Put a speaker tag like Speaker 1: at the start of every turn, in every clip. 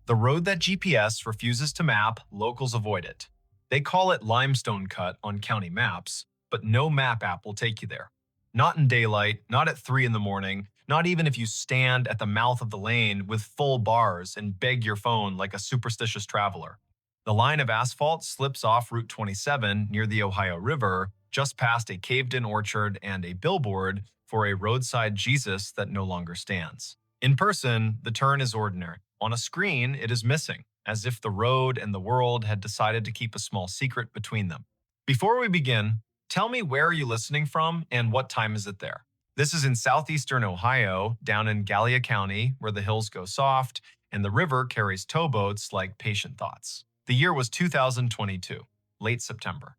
Speaker 1: The road that GPS refuses to map, locals avoid it. They call it Limestone Cut on county maps, but no map app will take you there. Not in daylight, not at 3 in the morning, not even if you stand at the mouth of the lane with full bars and beg your phone like a superstitious traveler. The line of asphalt slips off Route 27 near the Ohio River, just past a caved-in orchard and a billboard for a roadside Jesus that no longer stands. In person, the turn is ordinary. On a screen, it is missing, as if the road and the world had decided to keep a small secret between them. Before we begin, tell me where are you listening from and what time is it there? This is in southeastern Ohio, down in Gallia County, where the hills go soft and the river carries towboats like patient thoughts. The year was 2022, late September.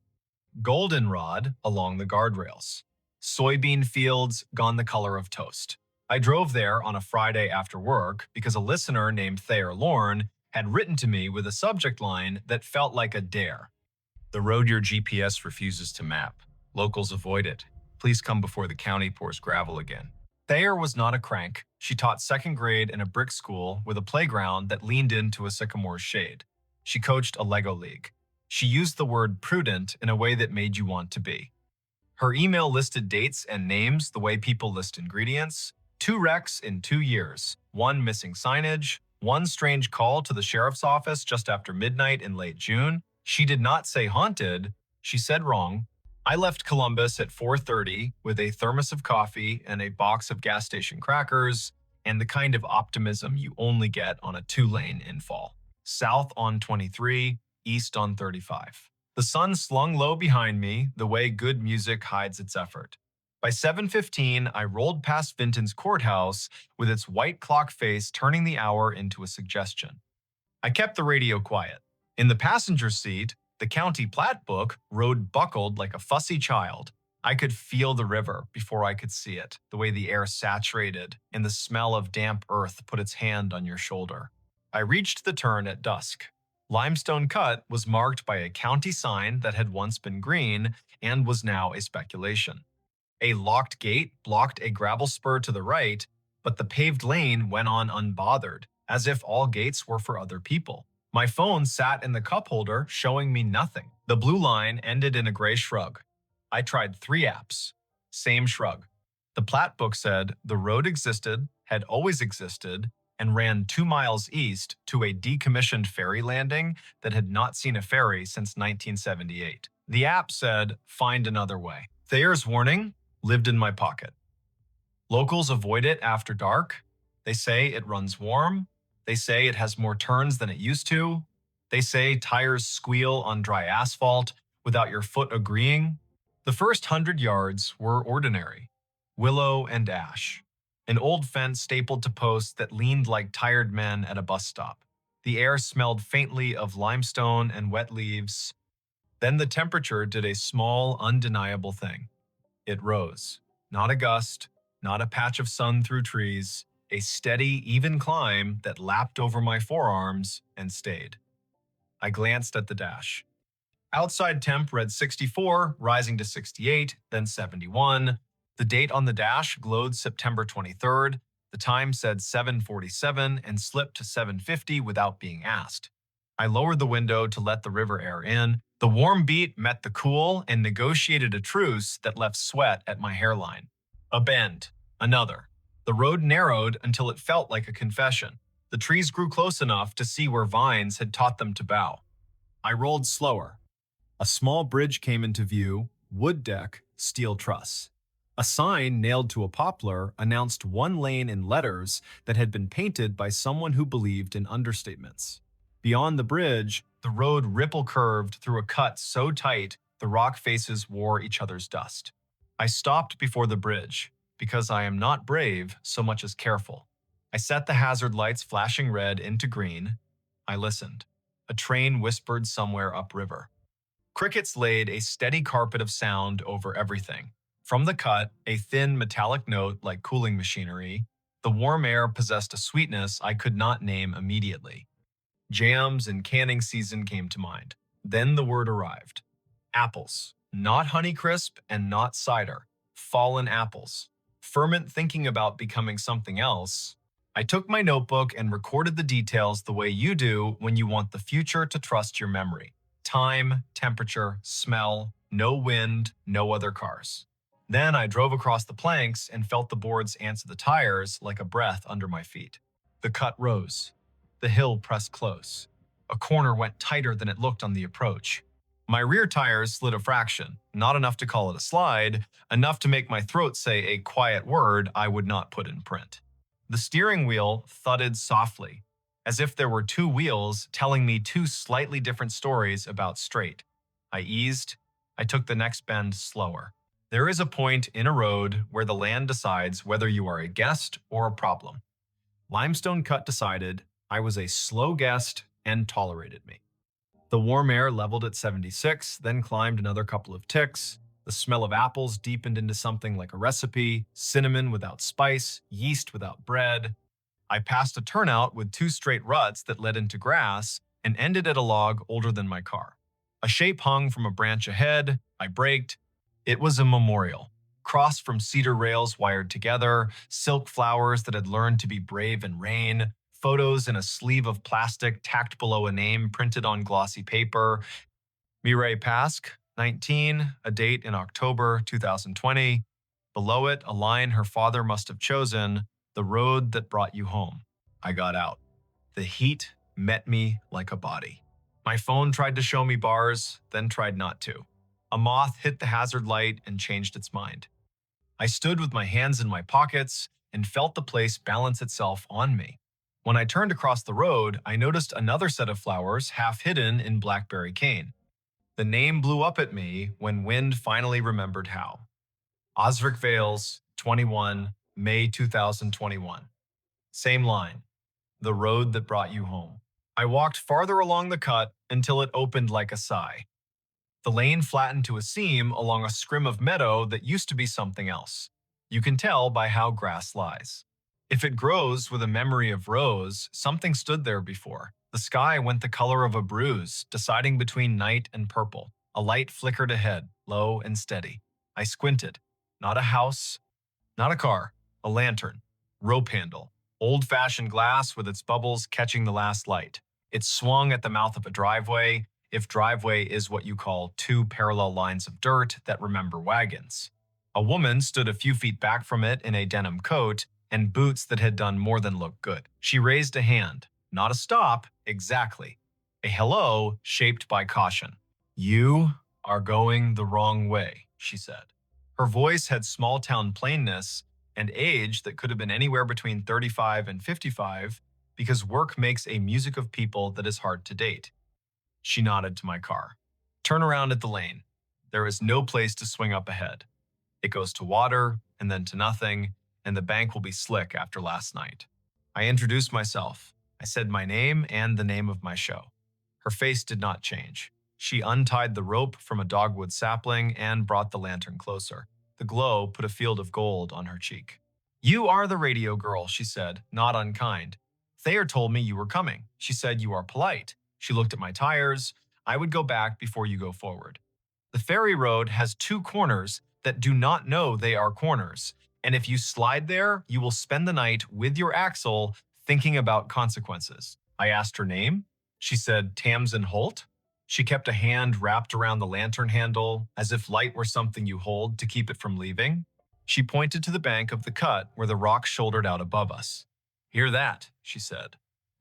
Speaker 1: Goldenrod along the guardrails. Soybean fields gone the color of toast. I drove there on a Friday after work because a listener named Thayer Lorne had written to me with a subject line that felt like a dare. The road your GPS refuses to map. Locals avoid it. Please come before the county pours gravel again. Thayer was not a crank. She taught second grade in a brick school with a playground that leaned into a sycamore's shade. She coached a Lego league. She used the word prudent in a way that made you want to be. Her email listed dates and names the way people list ingredients. 2 wrecks in 2 years, 1 missing signage, 1 strange call to the sheriff's office just after midnight in late June. She did not say haunted, she said wrong. I left Columbus at 4:30 with a thermos of coffee and a box of gas station crackers and the kind of optimism you only get on a 2-lane in fall. South on 23, east on 35. The sun slung low behind me, the way good music hides its effort. By 7:15, I rolled past Vinton's courthouse with its white clock face turning the hour into a suggestion. I kept the radio quiet. In the passenger seat, the county plat book rode buckled like a fussy child. I could feel the river before I could see it, the way the air saturated and the smell of damp earth put its hand on your shoulder. I reached the turn at dusk. Limestone Cut was marked by a county sign that had once been green and was now a speculation. A locked gate blocked a gravel spur to the right, but the paved lane went on unbothered, as if all gates were for other people. My phone sat in the cup holder, showing me nothing. The blue line ended in a gray shrug. I tried 3 apps. Same shrug. The plat book said the road existed, had always existed, and ran 2 miles east to a decommissioned ferry landing that had not seen a ferry since 1978. The app said, find another way. Thayer's warning lived in my pocket. Locals avoid it after dark. They say it runs warm. They say it has more turns than it used to. They say tires squeal on dry asphalt without your foot agreeing. The first 100 yards were ordinary. Willow and ash. An old fence stapled to posts that leaned like tired men at a bus stop. The air smelled faintly of limestone and wet leaves. Then the temperature did a small, undeniable thing. It rose. Not a gust, not a patch of sun through trees, a steady, even climb that lapped over my forearms and stayed. I glanced at the dash. Outside temp read 64, rising to 68, then 71. The date on the dash glowed September 23rd. The time said 7:47 and slipped to 7:50 without being asked. I lowered the window to let the river air in. The warm beat met the cool and negotiated a truce that left sweat at my hairline. A bend. Another. The road narrowed until it felt like a confession. The trees grew close enough to see where vines had taught them to bow. I rolled slower. A small bridge came into view, wood deck, steel truss. A sign nailed to a poplar announced 1 lane in letters that had been painted by someone who believed in understatements. Beyond the bridge, the road ripple-curved through a cut so tight the rock faces wore each other's dust. I stopped before the bridge, because I am not brave so much as careful. I set the hazard lights flashing red into green. I listened. A train whispered somewhere upriver. Crickets laid a steady carpet of sound over everything. From the cut, a thin metallic note like cooling machinery. The warm air possessed a sweetness I could not name immediately. Jams and canning season came to mind. Then the word arrived. Apples. Not Honeycrisp and not cider. Fallen apples. Ferment thinking about becoming something else. I took my notebook and recorded the details the way you do when you want the future to trust your memory. Time, temperature, smell, no wind, no other cars. Then I drove across the planks and felt the boards answer the tires like a breath under my feet. The cut rose. The hill pressed close. A corner went tighter than it looked on the approach. My rear tires slid a fraction, not enough to call it a slide, enough to make my throat say a quiet word I would not put in print. The steering wheel thudded softly, as if there were two wheels telling me two slightly different stories about straight. I eased. I took the next bend slower. There is a point in a road where the land decides whether you are a guest or a problem. Limestone Cut decided I was a slow guest and tolerated me. The warm air leveled at 76, then climbed another couple of ticks. The smell of apples deepened into something like a recipe, cinnamon without spice, yeast without bread. I passed a turnout with two straight ruts that led into grass and ended at a log older than my car. A shape hung from a branch ahead. I braked. It was a memorial. Crossed from cedar rails wired together, silk flowers that had learned to be brave in rain, photos in a sleeve of plastic tacked below a name printed on glossy paper. Mireille Pasque, 19, a date in October 2020. Below it, a line her father must have chosen, the road that brought you home. I got out. The heat met me like a body. My phone tried to show me bars, then tried not to. A moth hit the hazard light and changed its mind. I stood with my hands in my pockets and felt the place balance itself on me. When I turned across the road, I noticed another set of flowers half hidden in blackberry cane. The name blew up at me when wind finally remembered how. Osric Vales, 21, May 2021. Same line. The road that brought you home. I walked farther along the cut until it opened like a sigh. The lane flattened to a seam along a scrim of meadow that used to be something else. You can tell by how grass lies. If it grows with a memory of rose, something stood there before. The sky went the color of a bruise, deciding between night and purple. A light flickered ahead, low and steady. I squinted. Not a house, not a car, a lantern, rope handle, old-fashioned glass with its bubbles catching the last light. It swung at the mouth of a driveway, if driveway is what you call two parallel lines of dirt that remember wagons. A woman stood a few feet back from it in a denim coat and boots that had done more than look good. She raised a hand. Not a stop, exactly. A hello shaped by caution. You are going the wrong way, she said. Her voice had small-town plainness and age that could have been anywhere between 35 and 55 because work makes a music of people that is hard to date. She nodded to my car. Turn around at the lane. There is no place to swing up ahead. It goes to water and then to nothing, and the bank will be slick after last night. I introduced myself. I said my name and the name of my show. Her face did not change. She untied the rope from a dogwood sapling and brought the lantern closer. The glow put a field of gold on her cheek. You are the radio girl, she said, not unkind. Thayer told me you were coming. She said you are polite. She looked at my tires. I would go back before you go forward. The ferry road has two corners that do not know they are corners, and if you slide there, you will spend the night with your axle thinking about consequences. I asked her name. She said Tamsin Holt. She kept a hand wrapped around the lantern handle, as if light were something you hold to keep it from leaving. She pointed to the bank of the cut where the rock shouldered out above us. Hear that, she said.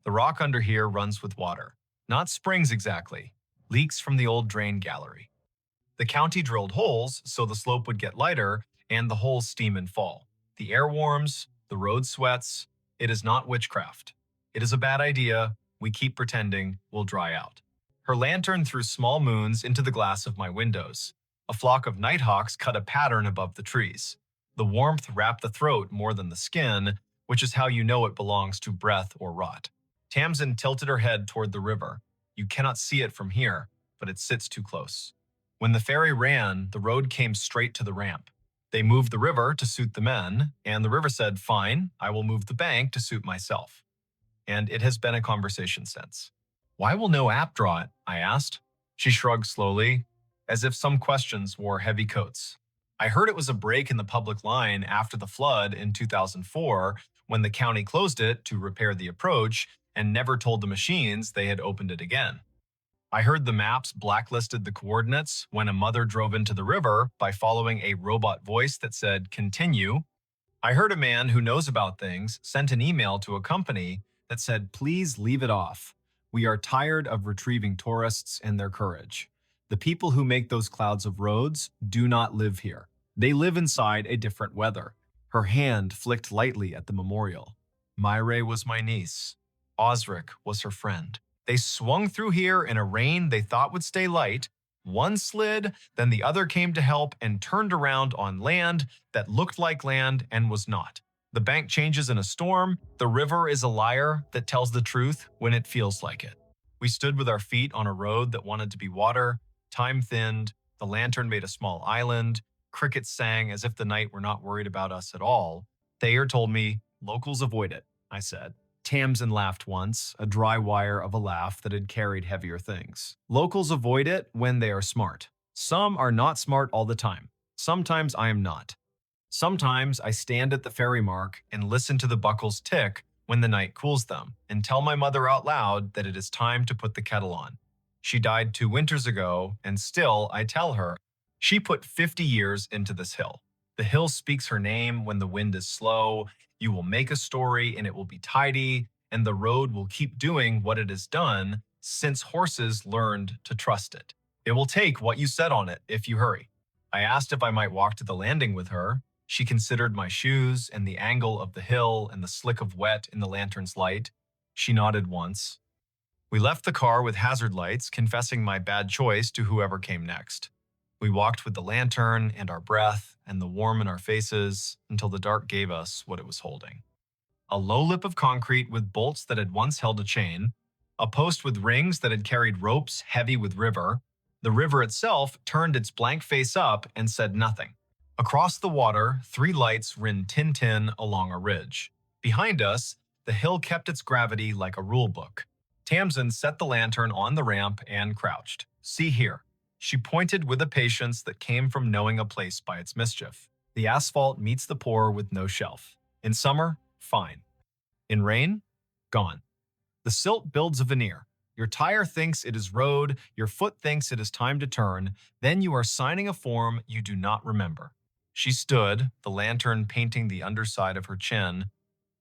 Speaker 1: The rock under here runs with water. Not springs exactly. Leaks from the old drain gallery. The county drilled holes so the slope would get lighter and the holes steam and fall. The air warms, the road sweats. It is not witchcraft. It is a bad idea. We keep pretending we'll dry out. Her lantern threw small moons into the glass of my windows. A flock of nighthawks cut a pattern above the trees. The warmth wrapped the throat more than the skin, which is how you know it belongs to breath or rot. Tamsin tilted her head toward the river. You cannot see it from here, but it sits too close. When the ferry ran, the road came straight to the ramp. They moved the river to suit the men, and the river said, fine, I will move the bank to suit myself. And it has been a conversation since. Why will no app draw it? I asked. She shrugged slowly, as if some questions wore heavy coats. I heard it was a break in the public line after the flood in 2004 when the county closed it to repair the approach and never told the machines they had opened it again. I heard the maps blacklisted the coordinates when a mother drove into the river by following a robot voice that said, "Continue." I heard a man who knows about things sent an email to a company that said, "Please leave it off. We are tired of retrieving tourists and their courage. The people who make those clouds of roads do not live here. They live inside a different weather." Her hand flicked lightly at the memorial. Myre was my niece. Osric was her friend. They swung through here in a rain they thought would stay light. One slid, then the other came to help and turned around on land that looked like land and was not. The bank changes in a storm. The river is a liar that tells the truth when it feels like it. We stood with our feet on a road that wanted to be water. Time thinned. The lantern made a small island. Crickets sang as if the night were not worried about us at all. Thayer told me, "Locals avoid it," I said. Tamsin laughed once, a dry wire of a laugh that had carried heavier things. Locals avoid it when they are smart. Some are not smart all the time. Sometimes I am not. Sometimes I stand at the ferry mark and listen to the buckles tick when the night cools them and tell my mother out loud that it is time to put the kettle on. She died 2 winters ago, and still I tell her she put 50 years into this hill. The hill speaks her name when the wind is slow. You will make a story and it will be tidy, and the road will keep doing what it has done since horses learned to trust it. It will take what you said on it if you hurry. I asked if I might walk to the landing with her. She considered my shoes and the angle of the hill and the slick of wet in the lantern's light. She nodded once. We left the car with hazard lights, confessing my bad choice to whoever came next. We walked with the lantern and our breath and the warm in our faces until the dark gave us what it was holding. A low lip of concrete with bolts that had once held a chain, a post with rings that had carried ropes heavy with river. The river itself turned its blank face up and said nothing. Across the water, 3 lights ran tin-tin along a ridge. Behind us, the hill kept its gravity like a rule book. Tamsin set the lantern on the ramp and crouched. "See here." She pointed with a patience that came from knowing a place by its mischief. The asphalt meets the pour with no shelf. In summer, fine. In rain, gone. The silt builds a veneer. Your tire thinks it is road, your foot thinks it is time to turn, then you are signing a form you do not remember. She stood, the lantern painting the underside of her chin.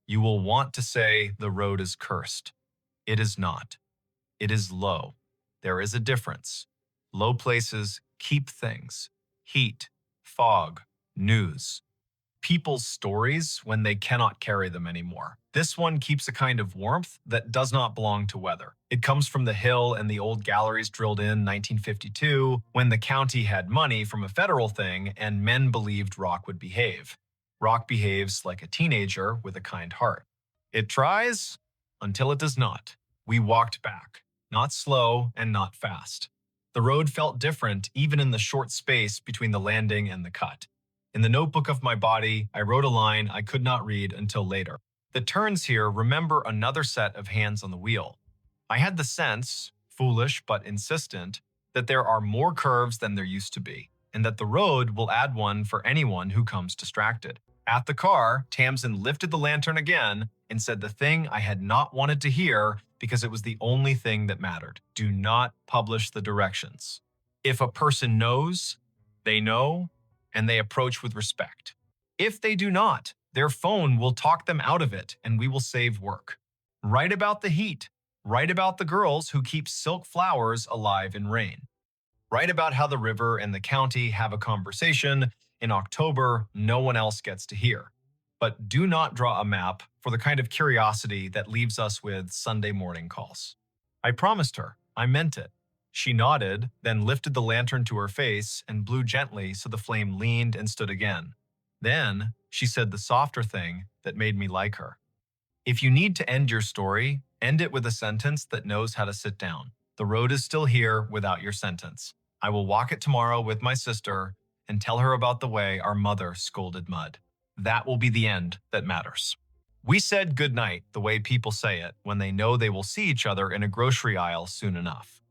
Speaker 1: You will want to say the road is cursed. It is not. It is low. There is a difference. Low places keep things. Heat, fog, news. People's stories when they cannot carry them anymore. This one keeps a kind of warmth that does not belong to weather. It comes from the hill and the old galleries drilled in 1952 when the county had money from a federal thing and men believed rock would behave. Rock behaves like a teenager with a kind heart. It tries until it does not. We walked back, not slow and not fast. The road felt different even in the short space between the landing and the cut. In the notebook of my body, I wrote a line I could not read until later. The turns here remember another set of hands on the wheel. I had the sense, foolish but insistent, that there are more curves than there used to be, and that the road will add one for anyone who comes distracted. At the car, Tamsin lifted the lantern again and said the thing I had not wanted to hear because it was the only thing that mattered. Do not publish the directions. If a person knows, they know, and they approach with respect. If they do not, their phone will talk them out of it and we will save work. Write about the heat. Write about the girls who keep silk flowers alive in rain. Write about how the river and the county have a conversation. In October, no one else gets to hear. But do not draw a map for the kind of curiosity that leaves us with Sunday morning calls. I promised her. I meant it. She nodded, then lifted the lantern to her face and blew gently so the flame leaned and stood again. Then she said the softer thing that made me like her. If you need to end your story, end it with a sentence that knows how to sit down. The road is still here without your sentence. I will walk it tomorrow with my sister and tell her about the way our mother scolded mud. That will be the end that matters. We said goodnight the way people say it when they know they will see each other in a grocery aisle soon enough.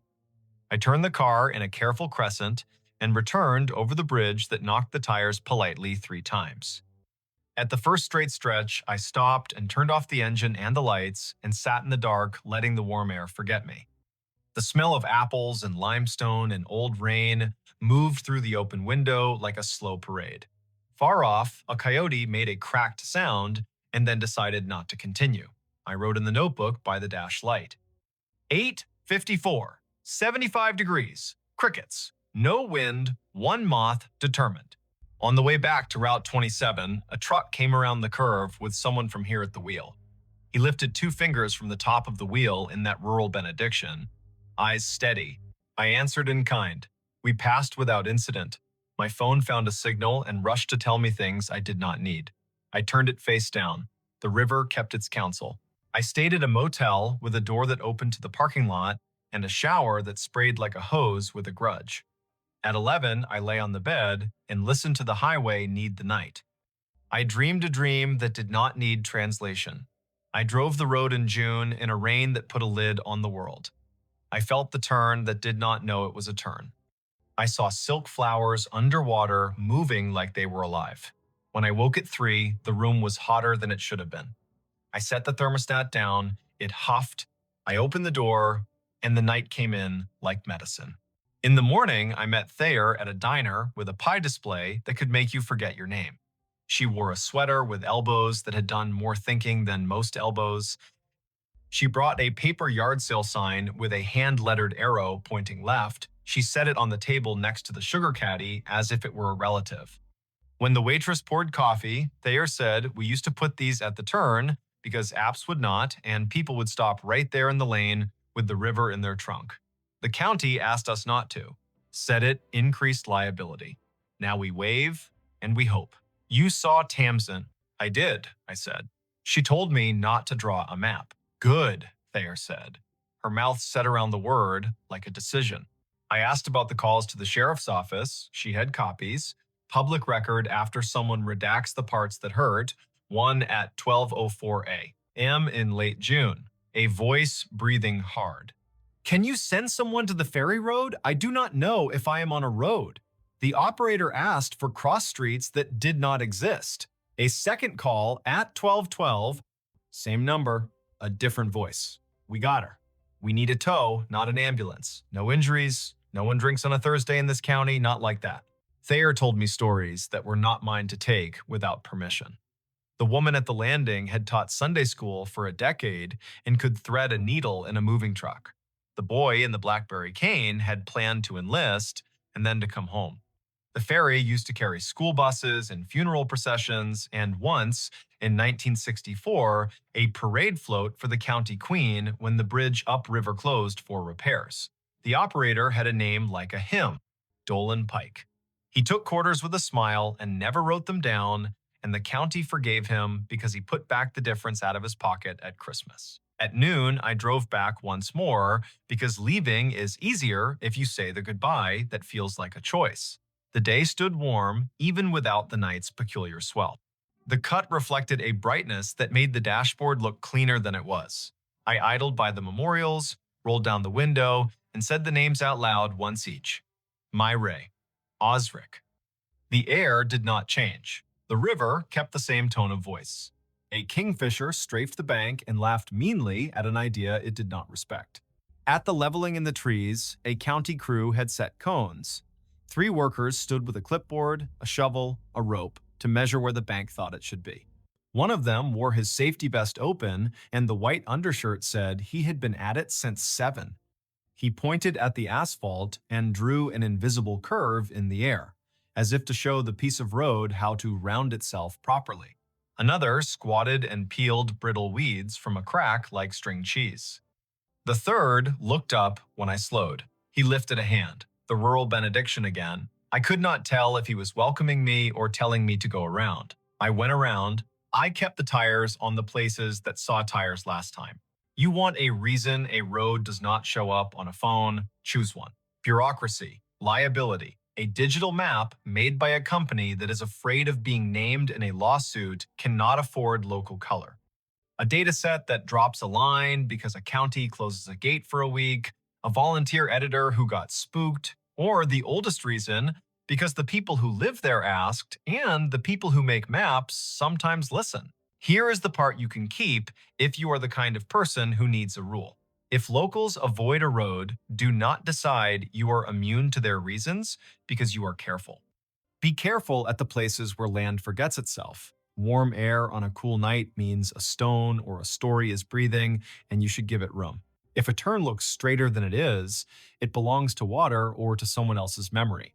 Speaker 1: I turned the car in a careful crescent and returned over the bridge that knocked the tires politely 3 times. At the first straight stretch, I stopped and turned off the engine and the lights and sat in the dark, letting the warm air forget me. The smell of apples and limestone and old rain moved through the open window like a slow parade. Far off, a coyote made a cracked sound and then decided not to continue. I wrote in the notebook by the dash light. 8:54, 75 degrees, crickets, no wind, one moth, determined. On the way back to Route 27, a truck came around the curve with someone from here at the wheel. He lifted two fingers from the top of the wheel in that rural benediction, eyes steady. I answered in kind. We passed without incident. My phone found a signal and rushed to tell me things I did not need. I turned it face down. The river kept its counsel. I stayed at a motel with a door that opened to the parking lot and a shower that sprayed like a hose with a grudge. At 11, I lay on the bed and listened to the highway need the night. I dreamed a dream that did not need translation. I drove the road in June in a rain that put a lid on the world. I felt the turn that did not know it was a turn. I saw silk flowers underwater moving like they were alive. When I woke at 3, the room was hotter than it should have been. I set the thermostat down, it huffed, I opened the door, and the night came in like medicine. In the morning, I met Thayer at a diner with a pie display that could make you forget your name. She wore a sweater with elbows that had done more thinking than most elbows. She brought a paper yard sale sign with a hand-lettered arrow pointing left. She set it on the table next to the sugar caddy as if it were a relative. When the waitress poured coffee, Thayer said, "We used to put these at the turn because apps would not, and people would stop right there in the lane with the river in their trunk. The county asked us not to. Said it increased liability. Now we wave and we hope." "You saw Tamsin." "I did," I said. "She told me not to draw a map." "Good," Thayer said. Her mouth set around the word like a decision. I asked about the calls to the sheriff's office. She had copies. Public record after someone redacts the parts that hurt, one at 12:04 a.m. in late June. A voice breathing hard. "Can you send someone to the ferry road? I do not know if I am on a road." The operator asked for cross streets that did not exist. A second call at 12:12. Same number, a different voice. "We got her. We need a tow, not an ambulance. No injuries. No one drinks on a Thursday in this county, not like that." Thayer told me stories that were not mine to take without permission. The woman at the landing had taught Sunday school for a decade and could thread a needle in a moving truck. The boy in the BlackBerry cane had planned to enlist and then to come home. The ferry used to carry school buses and funeral processions, and once, in 1964, a parade float for the county queen when the bridge upriver closed for repairs. The operator had a name like a hymn, Dolan Pike. He took quarters with a smile and never wrote them down, and the county forgave him because he put back the difference out of his pocket at Christmas. At noon, I drove back once more because leaving is easier if you say the goodbye that feels like a choice. The day stood warm, even without the night's peculiar swell. The cut reflected a brightness that made the dashboard look cleaner than it was. I idled by the memorials, rolled down the window, and said the names out loud once each. Myray, Osric. The air did not change. The river kept the same tone of voice. A kingfisher strafed the bank and laughed meanly at an idea it did not respect. At the leveling in the trees, a county crew had set cones. 3 workers stood with a clipboard, a shovel, a rope to measure where the bank thought it should be. One of them wore his safety vest open, and the white undershirt said he had been at it since 7. He pointed at the asphalt and drew an invisible curve in the air, as if to show the piece of road how to round itself properly. Another squatted and peeled brittle weeds from a crack like string cheese. The third looked up when I slowed. He lifted a hand, the rural benediction again. I could not tell if he was welcoming me or telling me to go around. I went around. I kept the tires on the places that saw tires last time. You want a reason a road does not show up on a phone? Choose one. Bureaucracy, liability. A digital map made by a company that is afraid of being named in a lawsuit cannot afford local color. A dataset that drops a line because a county closes a gate for a week, a volunteer editor who got spooked, or the oldest reason, Because the people who live there asked, and the people who make maps sometimes listen. Here is the part you can keep if you are the kind of person who needs a rule. If locals avoid a road, do not decide you are immune to their reasons because you are careful. Be careful at the places where land forgets itself. Warm air on a cool night means a stone or a story is breathing, and you should give it room. If a turn looks straighter than it is, it belongs to water or to someone else's memory.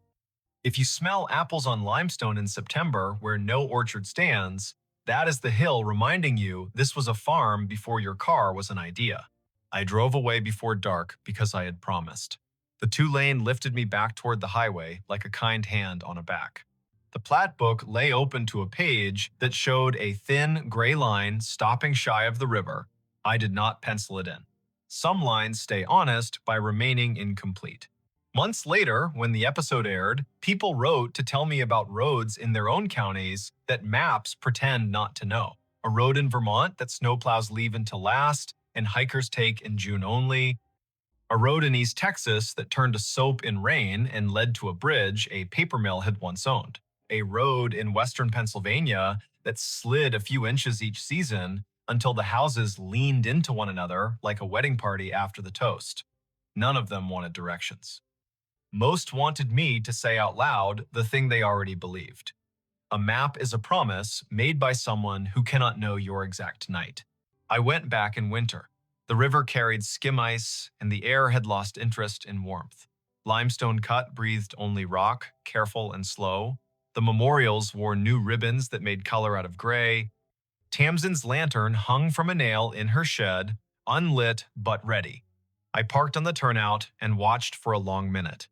Speaker 1: If you smell apples on limestone in September where no orchard stands, that is the hill reminding you this was a farm before your car was an idea. I drove away before dark because I had promised. The two-lane lifted me back toward the highway like a kind hand on a back. The plat book lay open to a page that showed a thin, gray line stopping shy of the river. I did not pencil it in. Some lines stay honest by remaining incomplete. Months later, when the episode aired, people wrote to tell me about roads in their own counties that maps pretend not to know. A road in Vermont that snowplows leave until last and hikers take in June only. A road in East Texas that turned to soap in rain and led to a bridge a paper mill had once owned. A road in western Pennsylvania that slid a few inches each season until the houses leaned into one another like a wedding party after the toast. None of them wanted directions. Most wanted me to say out loud the thing they already believed. A map is a promise made by someone who cannot know your exact night. I went back in winter. The river carried skim ice, and the air had lost interest in warmth. Limestone Cut breathed only rock, careful and slow. The memorials wore new ribbons that made color out of gray. Tamsin's lantern hung from a nail in her shed, unlit but ready. I parked on the turnout and watched for a long minute.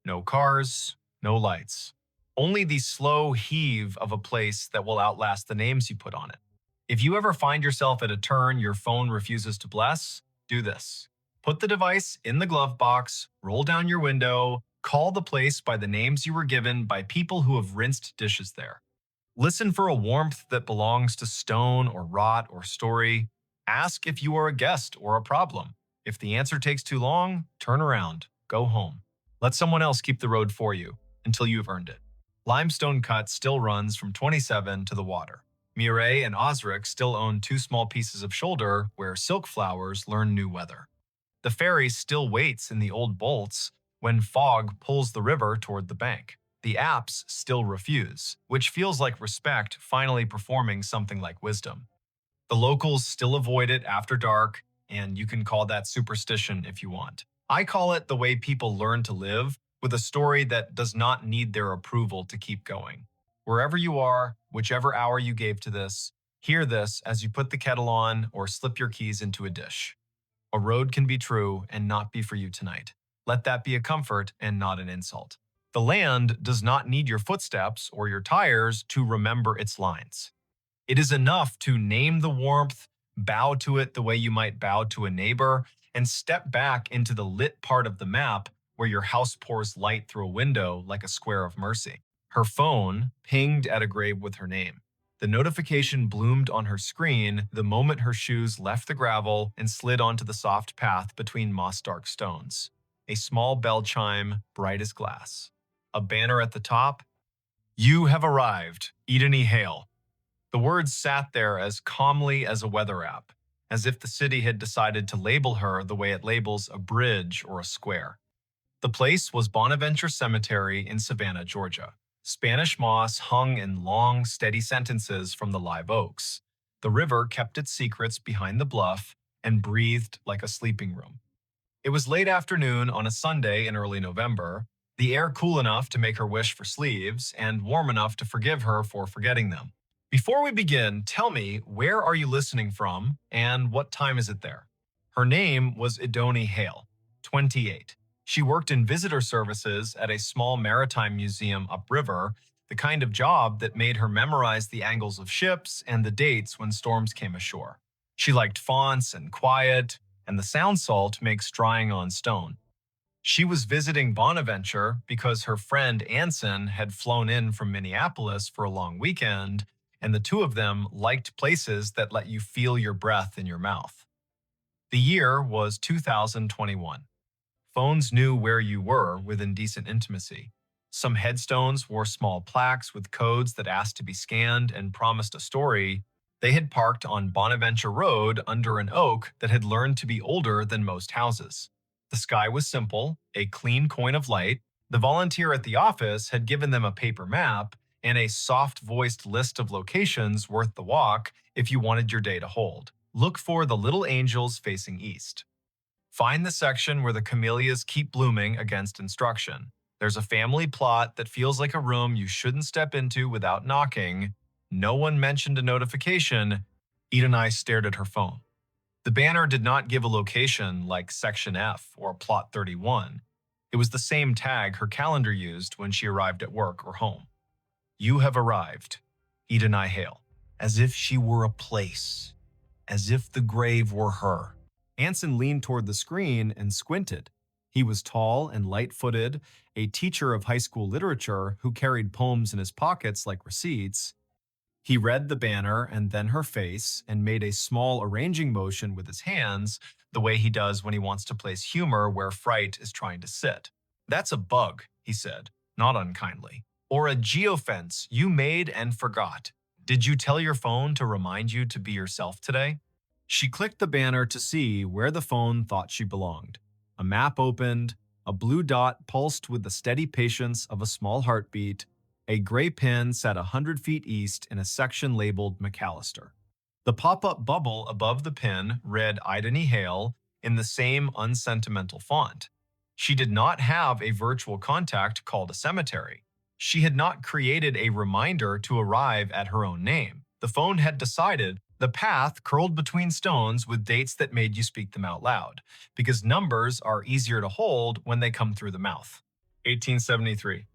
Speaker 1: No cars, no lights. Only the slow heave of a place that will outlast the names you put on it. If you ever find yourself at a turn your phone refuses to bless, do this. Put the device in the glove box, roll down your window, call the place by the names you were given by people who have rinsed dishes there. Listen for a warmth that belongs to stone or rot or story. Ask if you are a guest or a problem. If the answer takes too long, turn around, go home. Let someone else keep the road for you until you've earned it. Limestone Cut still runs from 27 to the water. Mireille and Osric still own two small pieces of shoulder where silk flowers learn new weather. The ferry still waits in the old bolts when fog pulls the river toward the bank. The apps still refuse, which feels like respect finally performing something like wisdom. The locals still avoid it after dark, and you can call that superstition if you want. I call it the way people learn to live, with a story that does not need their approval to keep going. Wherever you are, whichever hour you gave to this, hear this as you put the kettle on or slip your keys into a dish. A road can be true and not be for you tonight. Let that be a comfort and not an insult. The land does not need your footsteps or your tires to remember its lines. It is enough to name the warmth, bow to it the way you might bow to a neighbor, and step back into the lit part of the map where your house pours light through a window like a square of mercy. Her phone pinged at a grave with her name. The notification bloomed on her screen the moment her shoes left the gravel and slid onto the soft path between moss-dark stones. A small bell chime, bright as glass. A banner at the top. You have arrived, Edeni Hale. The words sat there as calmly as a weather app, as if the city had decided to label her the way it labels a bridge or a square. The place was Bonaventure Cemetery in Savannah, Georgia. Spanish moss hung in long, steady sentences from the live oaks. The river kept its secrets behind the bluff and breathed like a sleeping room. It was late afternoon on a Sunday in early November, the air cool enough to make her wish for sleeves and warm enough to forgive her for forgetting them. Before we begin, tell me, where are you listening from and what time is it there? Her name was Edeni Hale, 28. She worked in visitor services at a small maritime museum upriver, the kind of job that made her memorize the angles of ships and the dates when storms came ashore. She liked fonts and quiet, and the sound salt makes drying on stone. She was visiting Bonaventure because her friend Anson had flown in from Minneapolis for a long weekend, and the two of them liked places that let you feel your breath in your mouth. The year was 2021. Phones knew where you were within decent intimacy. Some headstones wore small plaques with codes that asked to be scanned and promised a story. They had parked on Bonaventure Road under an oak that had learned to be older than most houses. The sky was simple, a clean coin of light. The volunteer at the office had given them a paper map and a soft-voiced list of locations worth the walk if you wanted your day to hold. Look for the little angels facing east. Find the section where the camellias keep blooming against instruction. There's a family plot that feels like a room you shouldn't step into without knocking. No one mentioned a notification. Edenai stared at her phone. The banner did not give a location like Section F or Plot 31. It was the same tag her calendar used when she arrived at work or home. You have arrived, Edenai Hale. As if she were a place. As if the grave were her. Anson leaned toward the screen and squinted. He was tall and light-footed, a teacher of high school literature who carried poems in his pockets like receipts. He read the banner and then her face and made a small arranging motion with his hands, the way he does when he wants to place humor where fright is trying to sit. That's a bug, he said, not unkindly. Or a geofence you made and forgot. Did you tell your phone to remind you to be yourself today? She clicked the banner to see where the phone thought she belonged. A map opened, a blue dot pulsed with the steady patience of a small heartbeat. A gray pin sat 100 feet east in a section labeled McAllister. The pop-up bubble above the pin read Idany Hale in the same unsentimental font. She did not have a virtual contact called a cemetery. She had not created a reminder to arrive at her own name. The phone had decided the path curled between stones with dates that made you speak them out loud, because numbers are easier to hold when they come through the mouth. 1873,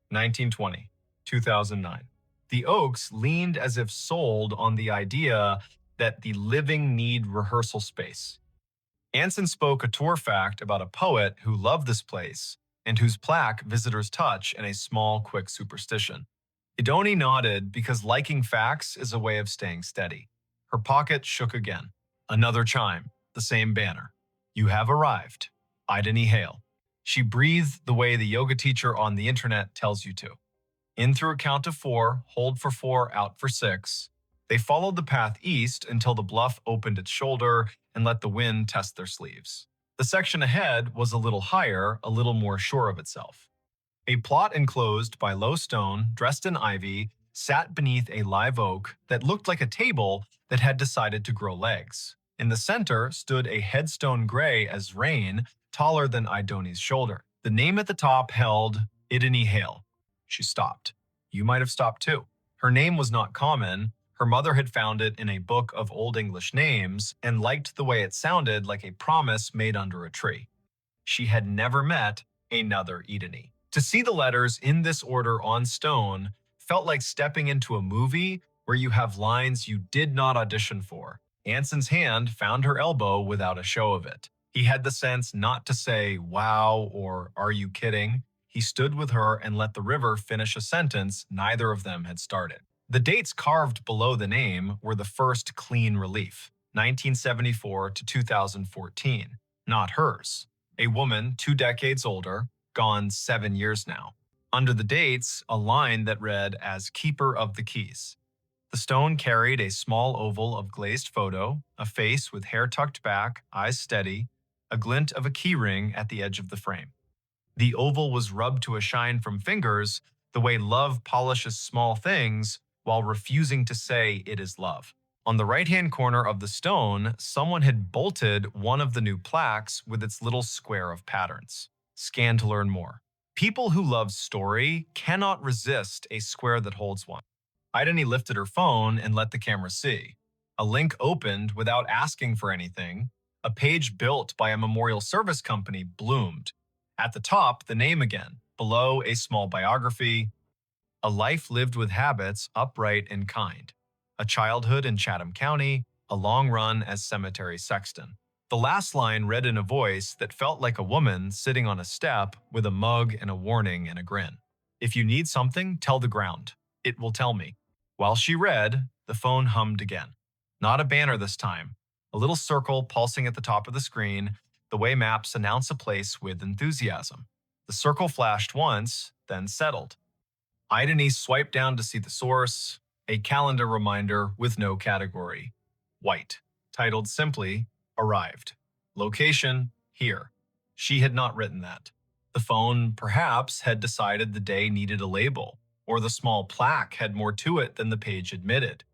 Speaker 1: 1920, 2009. The Oaks leaned as if sold on the idea that the living need rehearsal space. Anson spoke a tour fact about a poet who loved this place and whose plaque visitors touch in a small, quick superstition. Idoni nodded because liking facts is a way of staying steady. Her pocket shook again. Another chime, the same banner. You have arrived. Idany Hale. She breathed the way the yoga teacher on the internet tells you to. In through a count of 4, hold for 4, out for 6. They followed the path east until the bluff opened its shoulder and let the wind test their sleeves. The section ahead was a little higher, a little more sure of itself. A plot enclosed by low stone, dressed in ivy, sat beneath a live oak that looked like a table that had decided to grow legs. In the center stood a headstone gray as rain, taller than Idoni's shoulder. The name at the top held Idany Hale. She stopped. You might have stopped too. Her name was not common. Her mother had found it in a book of Old English names and liked the way it sounded like a promise made under a tree. She had never met another Idany. To see the letters in this order on stone felt like stepping into a movie where you have lines you did not audition for. Anson's hand found her elbow without a show of it. He had the sense not to say, wow, or are you kidding? He stood with her and let the river finish a sentence neither of them had started. The dates carved below the name were the first clean relief, 1974 to 2014, not hers. A woman 2 decades older, gone 7 years now. Under the dates, a line that read as Keeper of the Keys. The stone carried a small oval of glazed photo, a face with hair tucked back, eyes steady, a glint of a key ring at the edge of the frame. The oval was rubbed to a shine from fingers, the way love polishes small things while refusing to say it is love. On the right-hand corner of the stone, someone had bolted one of the new plaques with its little square of patterns. Scan to learn more. People who love story cannot resist a square that holds one. Idany lifted her phone and let the camera see. A link opened without asking for anything. A page built by a memorial service company bloomed. At the top, the name again. Below, a small biography. A life lived with habits, upright and kind. A childhood in Chatham County, a long run as cemetery sexton. The last line read in a voice that felt like a woman sitting on a step with a mug and a warning and a grin. If you need something, tell the ground. It will tell me. While she read, the phone hummed again. Not a banner this time. A little circle pulsing at the top of the screen, the way maps announce a place with enthusiasm. The circle flashed once, then settled. Idenise swiped down to see the source, a calendar reminder with no category. White, titled simply, Arrived. Location, here. She had not written that. The phone, perhaps, had decided the day needed a label, or the small plaque had more to it than the page admitted.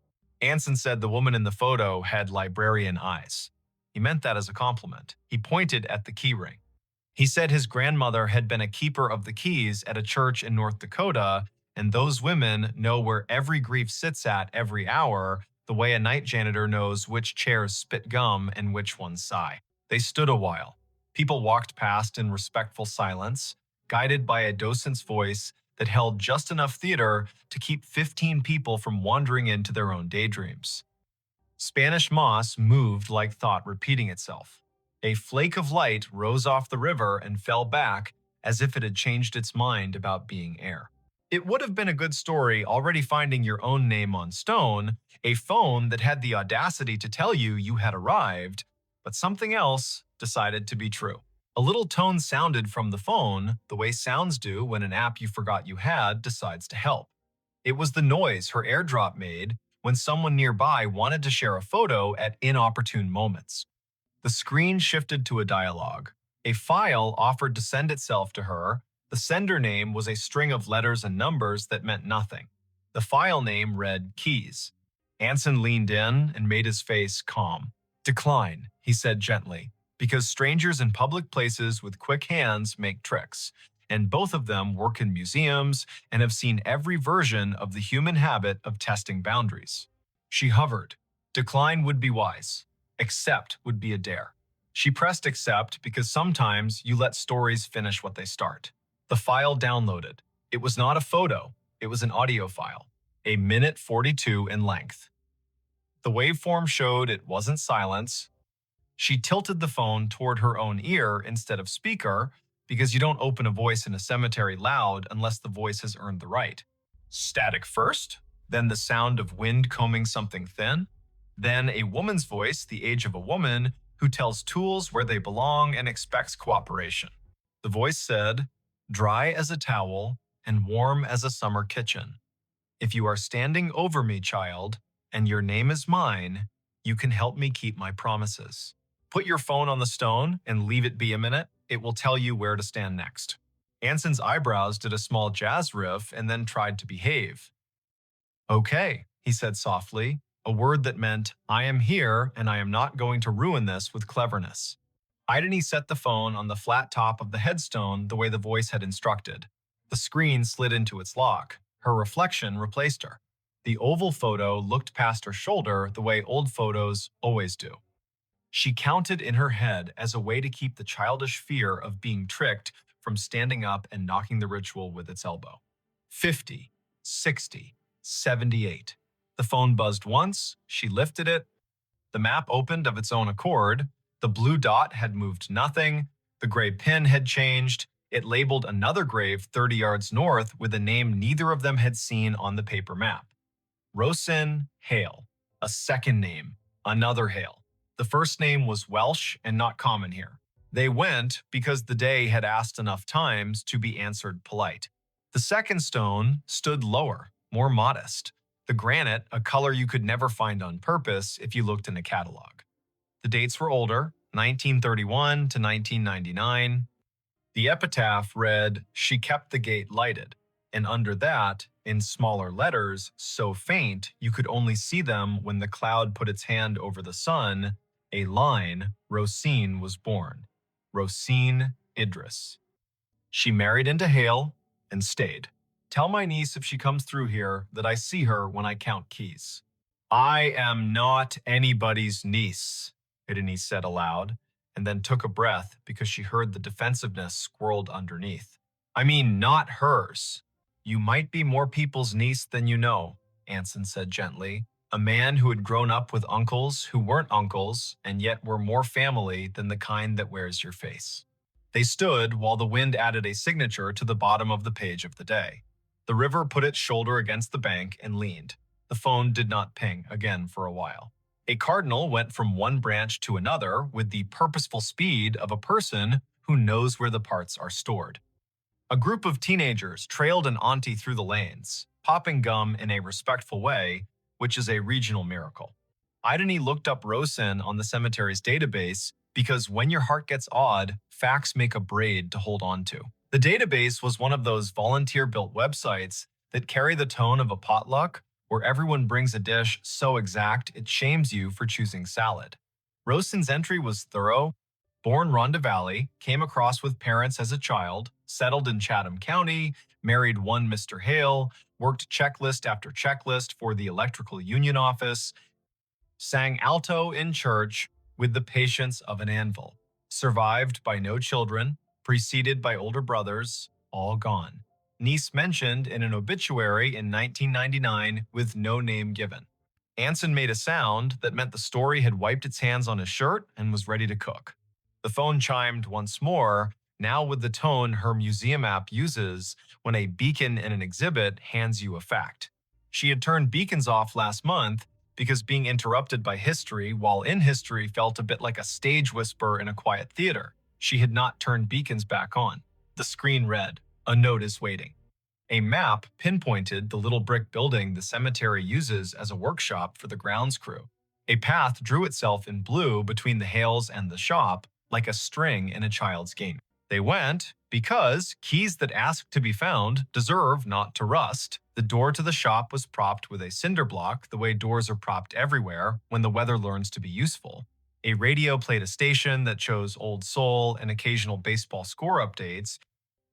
Speaker 1: Anson said the woman in the photo had librarian eyes. He meant that as a compliment. He pointed at the key ring. He said his grandmother had been a keeper of the keys at a church in North Dakota, and those women know where every grief sits at every hour, the way a night janitor knows which chairs spit gum and which ones sigh. They stood a while. People walked past in respectful silence, guided by a docent's voice that held just enough theater to keep 15 people from wandering into their own daydreams. Spanish moss moved like thought repeating itself. A flake of light rose off the river and fell back as if it had changed its mind about being air. It would have been a good story already finding your own name on stone, a phone that had the audacity to tell you you had arrived, but something else decided to be true. A little tone sounded from the phone, the way sounds do when an app you forgot you had decides to help. It was the noise her AirDrop made when someone nearby wanted to share a photo at inopportune moments. The screen shifted to a dialogue. A file offered to send itself to her. The sender name was a string of letters and numbers that meant nothing. The file name read Keys. Anson leaned in and made his face calm. Decline, he said gently, because strangers in public places with quick hands make tricks, and both of them work in museums and have seen every version of the human habit of testing boundaries. She hovered. Decline would be wise. Accept would be a dare. She pressed accept because sometimes you let stories finish what they start. The file downloaded. It was not a photo, it was an audio file, a minute 42 in length. The waveform showed it wasn't silence. She tilted the phone toward her own ear instead of speaker because you don't open a voice in a cemetery loud unless the voice has earned the right. Static first, then the sound of wind combing something thin, then a woman's voice, the age of a woman, who tells tools where they belong and expects cooperation. The voice said, dry as a towel and warm as a summer kitchen. If you are standing over me, child, and your name is mine, you can help me keep my promises. Put your phone on the stone and leave it be a minute. It will tell you where to stand next. Anson's eyebrows did a small jazz riff and then tried to behave. Okay, he said softly, a word that meant, I am here and I am not going to ruin this with cleverness. Idenise set the phone on the flat top of the headstone the way the voice had instructed. The screen slid into its lock. Her reflection replaced her. The oval photo looked past her shoulder the way old photos always do. She counted in her head as a way to keep the childish fear of being tricked from standing up and knocking the ritual with its elbow. 50, 60, 78. The phone buzzed once, she lifted it. The map opened of its own accord. The blue dot had moved nothing. The gray pin had changed. It labeled another grave 30 yards north with a name neither of them had seen on the paper map. Rosin Hale. A second name. Another Hale. The first name was Welsh and not common here. They went because the day had asked enough times to be answered polite. The second stone stood lower, more modest. The granite, a color you could never find on purpose if you looked in a catalog. The dates were older, 1931 to 1999. The epitaph read, She kept the gate lighted, and under that, in smaller letters, so faint you could only see them when the cloud put its hand over the sun, a line, Rosine was born. Rosine Idris. She married into Hale and stayed. Tell my niece if she comes through here that I see her when I count keys. I am not anybody's niece, Idenise said aloud, and then took a breath because she heard the defensiveness squirreled underneath. I mean, not hers. You might be more people's niece than you know, Anson said gently, a man who had grown up with uncles who weren't uncles and yet were more family than the kind that wears your face. They stood while the wind added a signature to the bottom of the page of the day. The river put its shoulder against the bank and leaned. The phone did not ping again for a while. A cardinal went from one branch to another with the purposeful speed of a person who knows where the parts are stored. A group of teenagers trailed an auntie through the lanes, popping gum in a respectful way, which is a regional miracle. Idony looked up Rosen on the cemetery's database because when your heart gets odd, facts make a braid to hold on to. The database was one of those volunteer-built websites that carry the tone of a potluck where everyone brings a dish so exact it shames you for choosing salad. Rosen's entry was thorough. Born Rhonda Valley, came across with parents as a child, settled in Chatham County, married one Mr. Hale, worked checklist after checklist for the electrical union office, sang alto in church with the patience of an anvil, survived by no children, preceded by older brothers, all gone. Niece mentioned in an obituary in 1999 with no name given. Anson made a sound that meant the story had wiped its hands on his shirt and was ready to cook. The phone chimed once more, now with the tone her museum app uses when a beacon in an exhibit hands you a fact. She had turned beacons off last month because being interrupted by history while in history felt a bit like a stage whisper in a quiet theater. She had not turned beacons back on. The screen read, "A note is waiting." A map pinpointed the little brick building the cemetery uses as a workshop for the grounds crew. A path drew itself in blue between the Hales and the shop, like a string in a child's game. They went because keys that ask to be found deserve not to rust. The door to the shop was propped with a cinder block the way doors are propped everywhere when the weather learns to be useful. A radio played a station that chose old soul and occasional baseball score updates.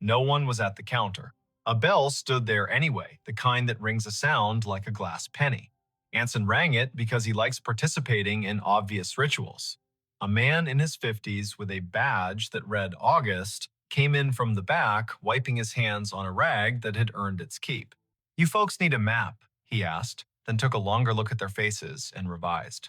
Speaker 1: No one was at the counter. A bell stood there anyway, the kind that rings a sound like a glass penny. Anson rang it because he likes participating in obvious rituals. A man in his 50s with a badge that read August came in from the back, wiping his hands on a rag that had earned its keep. "You folks need a map?" he asked, then took a longer look at their faces and revised.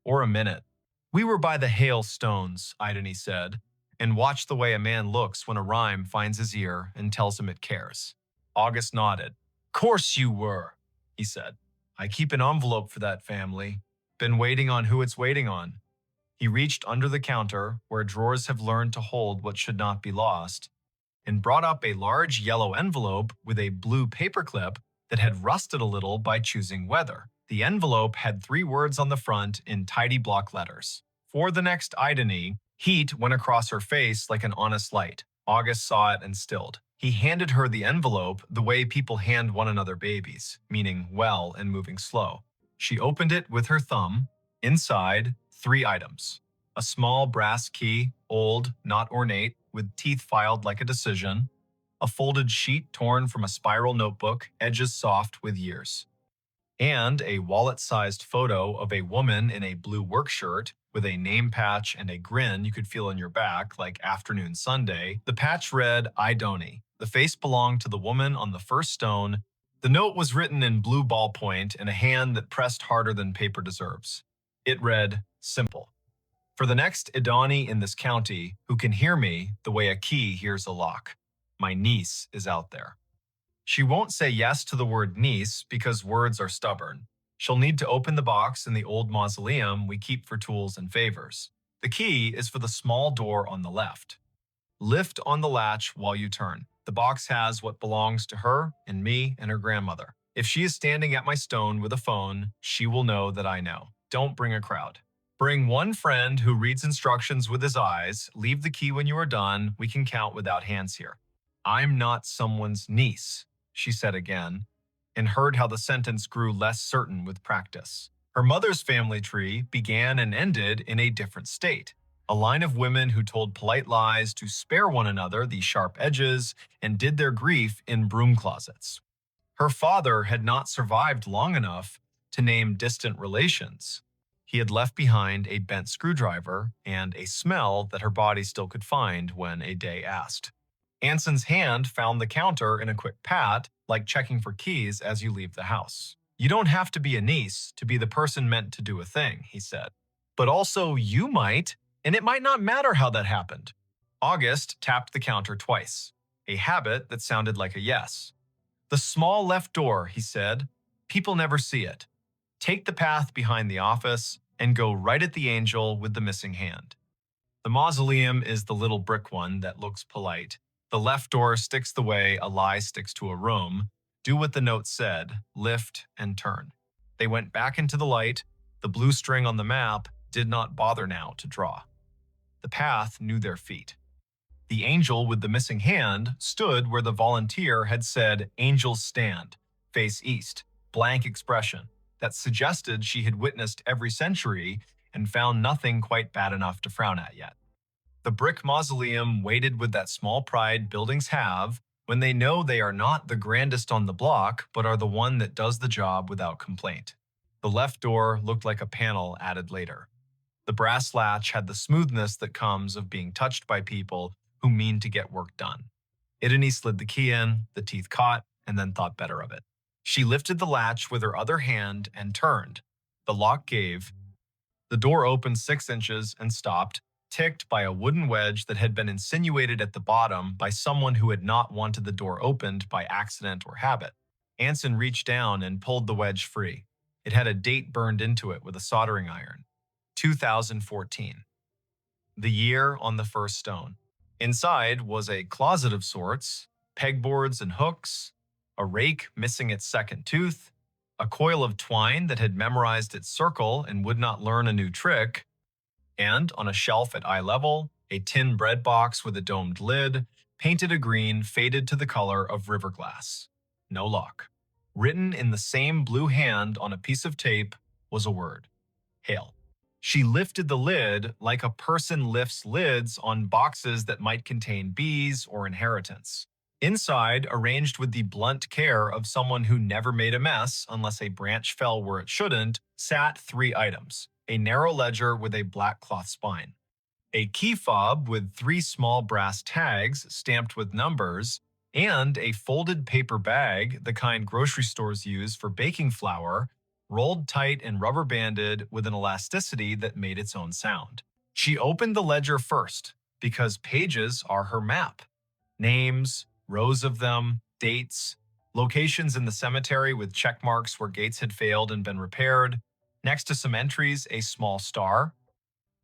Speaker 1: "Or a minute." "We were by the hailstones," Idony said, and watched the way a man looks when a rhyme finds his ear and tells him it cares. August nodded. "Course you were," he said. "I keep an envelope for that family. Been waiting on who it's waiting on." He reached under the counter, where drawers have learned to hold what should not be lost, and brought up a large yellow envelope with a blue paperclip that had rusted a little by choosing weather. The envelope had 3 words on the front in tidy block letters. For the next Idony, heat went across her face like an honest light. August saw it and stilled. He handed her the envelope the way people hand one another babies, meaning well and moving slow. She opened it with her thumb. Inside, 3 items. A small brass key, old, not ornate, with teeth filed like a decision. A folded sheet torn from a spiral notebook, edges soft with years. And a wallet-sized photo of a woman in a blue work shirt with a name patch and a grin you could feel on your back like afternoon Sunday. The patch read, "Idony." The face belonged to the woman on the first stone. The note was written in blue ballpoint in a hand that pressed harder than paper deserves. It read, simple. "For the next Idony in this county who can hear me the way a key hears a lock, my niece is out there. She won't say yes to the word niece because words are stubborn. She'll need to open the box in the old mausoleum we keep for tools and favors. The key is for the small door on the left. Lift on the latch while you turn. The box has what belongs to her and me and her grandmother. If she is standing at my stone with a phone, she will know that I know. Don't bring a crowd. Bring one friend who reads instructions with his eyes. Leave the key when you are done. We can count without hands here. I'm not someone's niece," she said again, and heard how the sentence grew less certain with practice. Her mother's family tree began and ended in a different state. A line of women who told polite lies to spare one another the sharp edges and did their grief in broom closets. Her father had not survived long enough to name distant relations. He had left behind a bent screwdriver and a smell that her body still could find when a day asked. Anson's hand found the counter in a quick pat, like checking for keys as you leave the house. "You don't have to be a niece to be the person meant to do a thing," he said. "But also you might, and it might not matter how that happened." August tapped the counter twice, a habit that sounded like a yes. "The small left door," he said. "People never see it. Take the path behind the office and go right at the angel with the missing hand. The mausoleum is the little brick one that looks polite. The left door sticks the way a lie sticks to a room. Do what the note said, lift and turn. They went back into the light. The blue string on the map did not bother now to draw. The path knew their feet. The angel with the missing hand stood where the volunteer had said, "Angels stand, face east," blank expression that suggested she had witnessed every century and found nothing quite bad enough to frown at yet. The brick mausoleum waited with that small pride buildings have when they know they are not the grandest on the block, but are the one that does the job without complaint. The left door looked like a panel added later. The brass latch had the smoothness that comes of being touched by people who mean to get work done. Idani slid the key in, the teeth caught, and then thought better of it. She lifted the latch with her other hand and turned. The lock gave. The door opened 6 inches and stopped, ticked by a wooden wedge that had been insinuated at the bottom by someone who had not wanted the door opened by accident or habit. Anson reached down and pulled the wedge free. It had a date burned into it with a soldering iron. 2014. The year on the first stone. Inside was a closet of sorts, pegboards and hooks, a rake missing its second tooth, a coil of twine that had memorized its circle and would not learn a new trick, and on a shelf at eye level, a tin bread box with a domed lid, painted a green faded to the color of river glass. No lock. Written in the same blue hand on a piece of tape was a word: Hail. She lifted the lid like a person lifts lids on boxes that might contain bees or inheritance. Inside, arranged with the blunt care of someone who never made a mess unless a branch fell where it shouldn't, sat 3 items: a narrow ledger with a black cloth spine, a key fob with 3 small brass tags stamped with numbers, and a folded paper bag, the kind grocery stores use for baking flour, rolled tight and rubber banded with an elasticity that made its own sound. She opened the ledger first because pages are her map. Names, rows of them, dates, locations in the cemetery with check marks where gates had failed and been repaired. Next to some entries, a small star.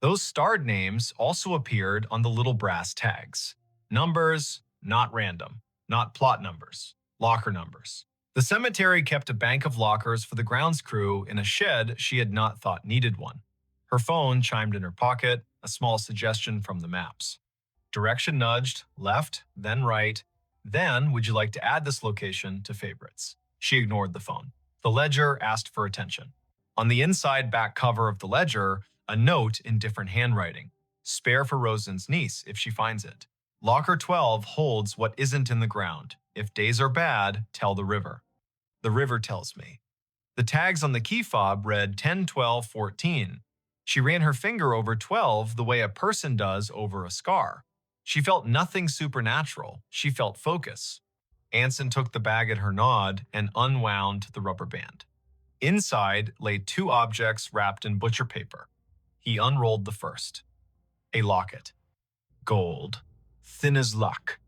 Speaker 1: Those starred names also appeared on the little brass tags. Numbers, not random, not plot numbers, locker numbers. The cemetery kept a bank of lockers for the grounds crew in a shed she had not thought needed one. Her phone chimed in her pocket, a small suggestion from the maps. Direction nudged, left, then right. Then, would you like to add this location to favorites? She ignored the phone. The ledger asked for attention. On the inside back cover of the ledger, a note in different handwriting. Spare for Rosen's niece if she finds it. Locker 12 holds what isn't in the ground. If days are bad, tell the river. The river tells me. The tags on the key fob read 10, 12, 14. She ran her finger over 12 the way a person does over a scar. She felt nothing supernatural. She felt focus. Anson took the bag at her nod and unwound the rubber band. Inside lay 2 objects wrapped in butcher paper. He unrolled the first. A locket. Gold. Thin as luck.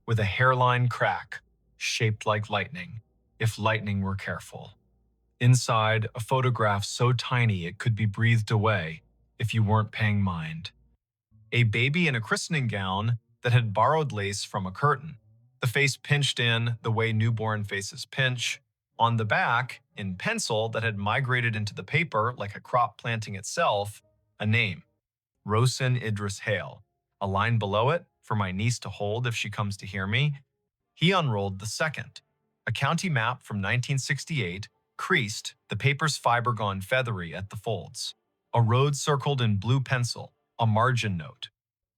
Speaker 1: With a hairline crack, shaped like lightning, if lightning were careful. Inside, a photograph so tiny it could be breathed away if you weren't paying mind. A baby in a christening gown that had borrowed lace from a curtain. The face pinched in the way newborn faces pinch. On the back, in pencil that had migrated into the paper like a crop planting itself, a name. Rosen Idris Hale. A line below it, for my niece to hold if she comes to hear me. He unrolled the second. A county map from 1968, creased, the paper's fiber gone feathery at the folds. A road circled in blue pencil, a margin note.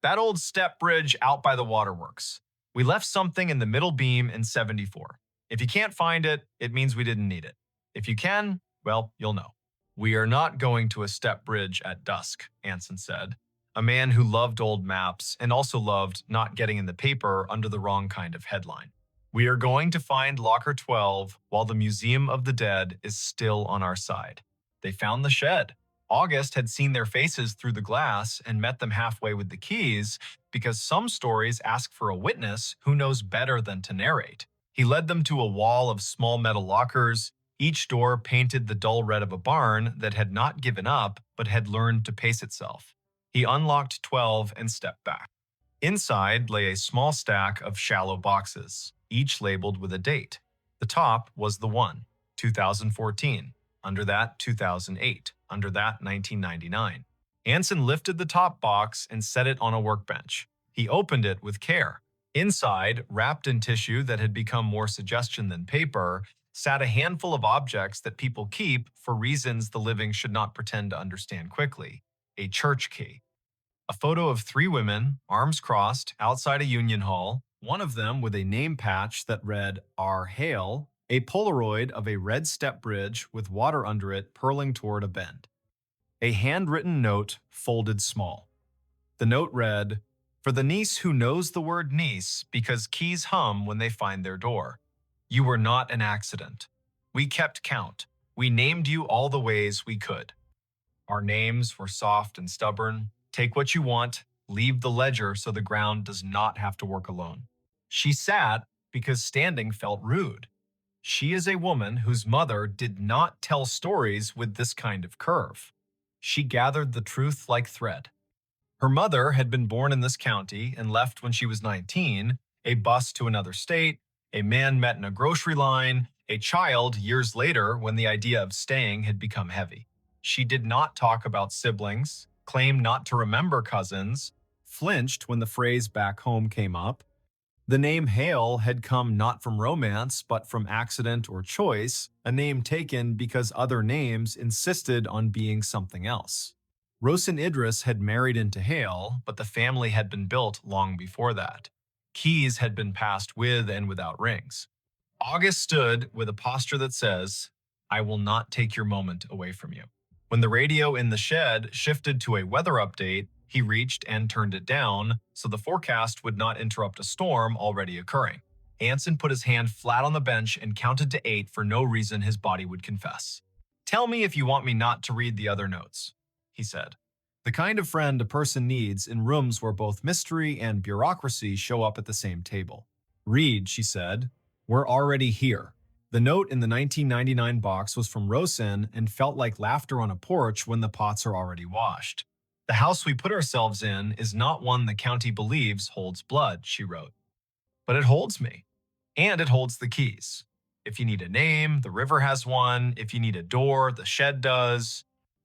Speaker 1: That old step bridge out by the waterworks. We left something in the middle beam in 74. If you can't find it, it means we didn't need it. If you can, well, you'll know. We are not going to a step bridge at dusk, Anson said. A man who loved old maps and also loved not getting in the paper under the wrong kind of headline. We are going to find Locker 12 while the Museum of the Dead is still on our side. They found the shed. August had seen their faces through the glass and met them halfway with the keys because some stories ask for a witness who knows better than to narrate. He led them to a wall of small metal lockers, each door painted the dull red of a barn that had not given up but had learned to pace itself. He unlocked 12 and stepped back. Inside lay a small stack of shallow boxes, each labeled with a date. The top was the one, 2014. Under that, 2008. Under that, 1999. Anson lifted the top box and set it on a workbench. He opened it with care. Inside, wrapped in tissue that had become more suggestion than paper, sat a handful of objects that people keep for reasons the living should not pretend to understand quickly. A church key. A photo of three women, arms crossed, outside a union hall, one of them with a name patch that read, "Our Hail," a Polaroid of a red step bridge with water under it purling toward a bend. A handwritten note folded small. The note read, "For the niece who knows the word niece because keys hum when they find their door. You were not an accident. We kept count. We named you all the ways we could. Our names were soft and stubborn. Take what you want, leave the ledger so the ground does not have to work alone." She sat because standing felt rude. She is a woman whose mother did not tell stories with this kind of curve. She gathered the truth like thread. Her mother had been born in this county and left when she was 19, a bus to another state, a man met in a grocery line, a child years later when the idea of staying had become heavy. She did not talk about siblings, claimed not to remember cousins, flinched when the phrase "back home" came up. The name Hale had come not from romance, but from accident or choice, a name taken because other names insisted on being something else. Rosen Idris had married into Hale, but the family had been built long before that. Keys had been passed with and without rings. August stood with a posture that says, "I will not take your moment away from you." When the radio in the shed shifted to a weather update, he reached and turned it down so the forecast would not interrupt a storm already occurring. Anson put his hand flat on the bench and counted to 8 for no reason his body would confess. "Tell me if you want me not to read the other notes," he said. The kind of friend a person needs in rooms where both mystery and bureaucracy show up at the same table. "Read," she said. "We're already here." The note in the 1999 box was from Rosen and felt like laughter on a porch when the pots are already washed. "The house we put ourselves in is not one the county believes holds blood," she wrote. "But it holds me. And it holds the keys. If you need a name, the river has one. If you need a door, the shed does."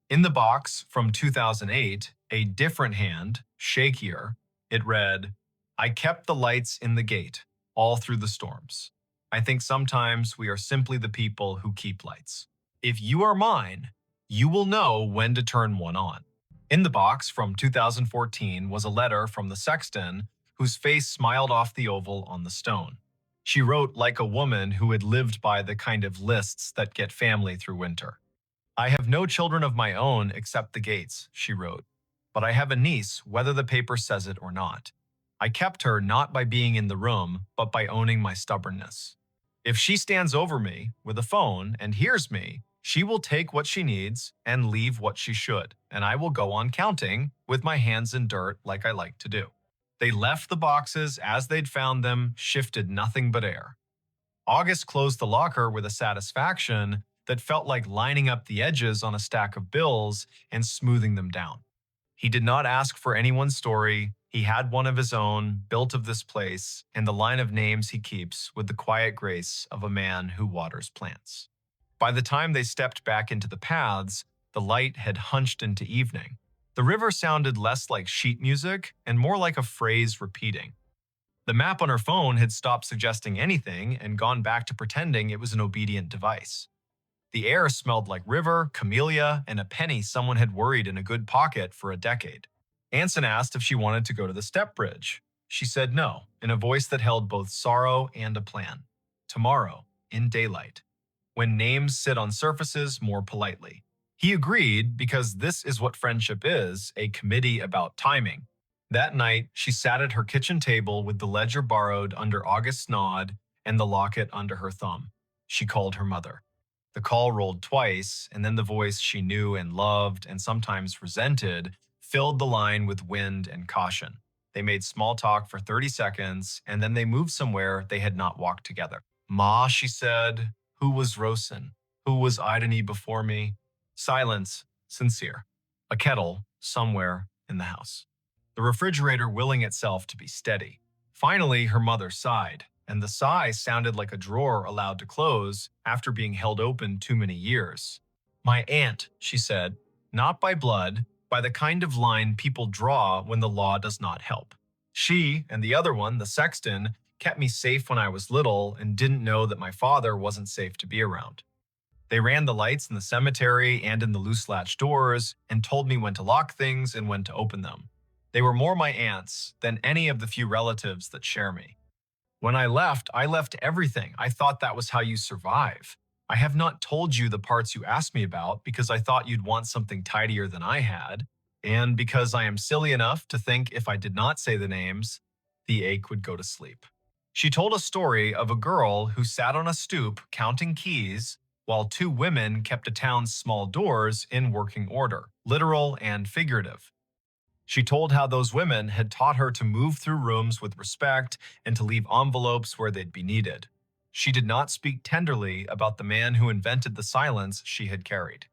Speaker 1: In the box from 2008, a different hand, shakier, it read, "I kept the lights in the gate, all through the storms. I think sometimes we are simply the people who keep lights. If you are mine, you will know when to turn one on." In the box from 2014 was a letter from the sexton whose face smiled off the oval on the stone. She wrote like a woman who had lived by the kind of lists that get family through winter. "I have no children of my own except the Gates," she wrote, "but I have a niece whether the paper says it or not. I kept her not by being in the room, but by owning my stubbornness. If she stands over me with a phone and hears me, she will take what she needs and leave what she should, and I will go on counting with my hands in dirt like I like to do." They left the boxes as they'd found them, shifted nothing but air. August closed the locker with a satisfaction that felt like lining up the edges on a stack of bills and smoothing them down. He did not ask for anyone's story. He had one of his own, built of this place, and the line of names he keeps with the quiet grace of a man who waters plants. By the time they stepped back into the paths, the light had hunched into evening. The river sounded less like sheet music and more like a phrase repeating. The map on her phone had stopped suggesting anything and gone back to pretending it was an obedient device. The air smelled like river, camellia, and a penny someone had worried in a good pocket for a decade. Anson asked if she wanted to go to the step bridge. She said no, in a voice that held both sorrow and a plan. Tomorrow, in daylight, when names sit on surfaces more politely. He agreed because this is what friendship is, a committee about timing. That night, she sat at her kitchen table with the ledger borrowed under August's nod and the locket under her thumb. She called her mother. The call rolled twice, and then the voice she knew and loved and sometimes resented filled the line with wind and caution. They made small talk for 30 seconds, and then they moved somewhere they had not walked together. "Ma," she said, "who was Rosen? Who was Idony before me?" Silence, sincere. A kettle somewhere in the house. the refrigerator willing itself to be steady. Finally, her mother sighed, and the sigh sounded like a drawer allowed to close after being held open too many years. My aunt, she said, not by blood, by the kind of line people draw when the law does not help. She and the other one, the sexton, kept me safe when I was little and didn't know that my father wasn't safe to be around. They ran the lights in the cemetery and in the loose latch doors and told me when to lock things and when to open them. They were more my aunts than any of the few relatives that share me. When I left everything. I thought that was how you survive. I have not told you the parts you asked me about because I thought you'd want something tidier than I had, and because I am silly enough to think if I did not say the names, the ache would go to sleep. She told a story of a girl who sat on a stoop counting keys while two women kept a town's small doors in working order, literal and figurative. She told how those women had taught her to move through rooms with respect and to leave envelopes where they'd be needed. She did not speak tenderly about the man who invented the silence she had carried.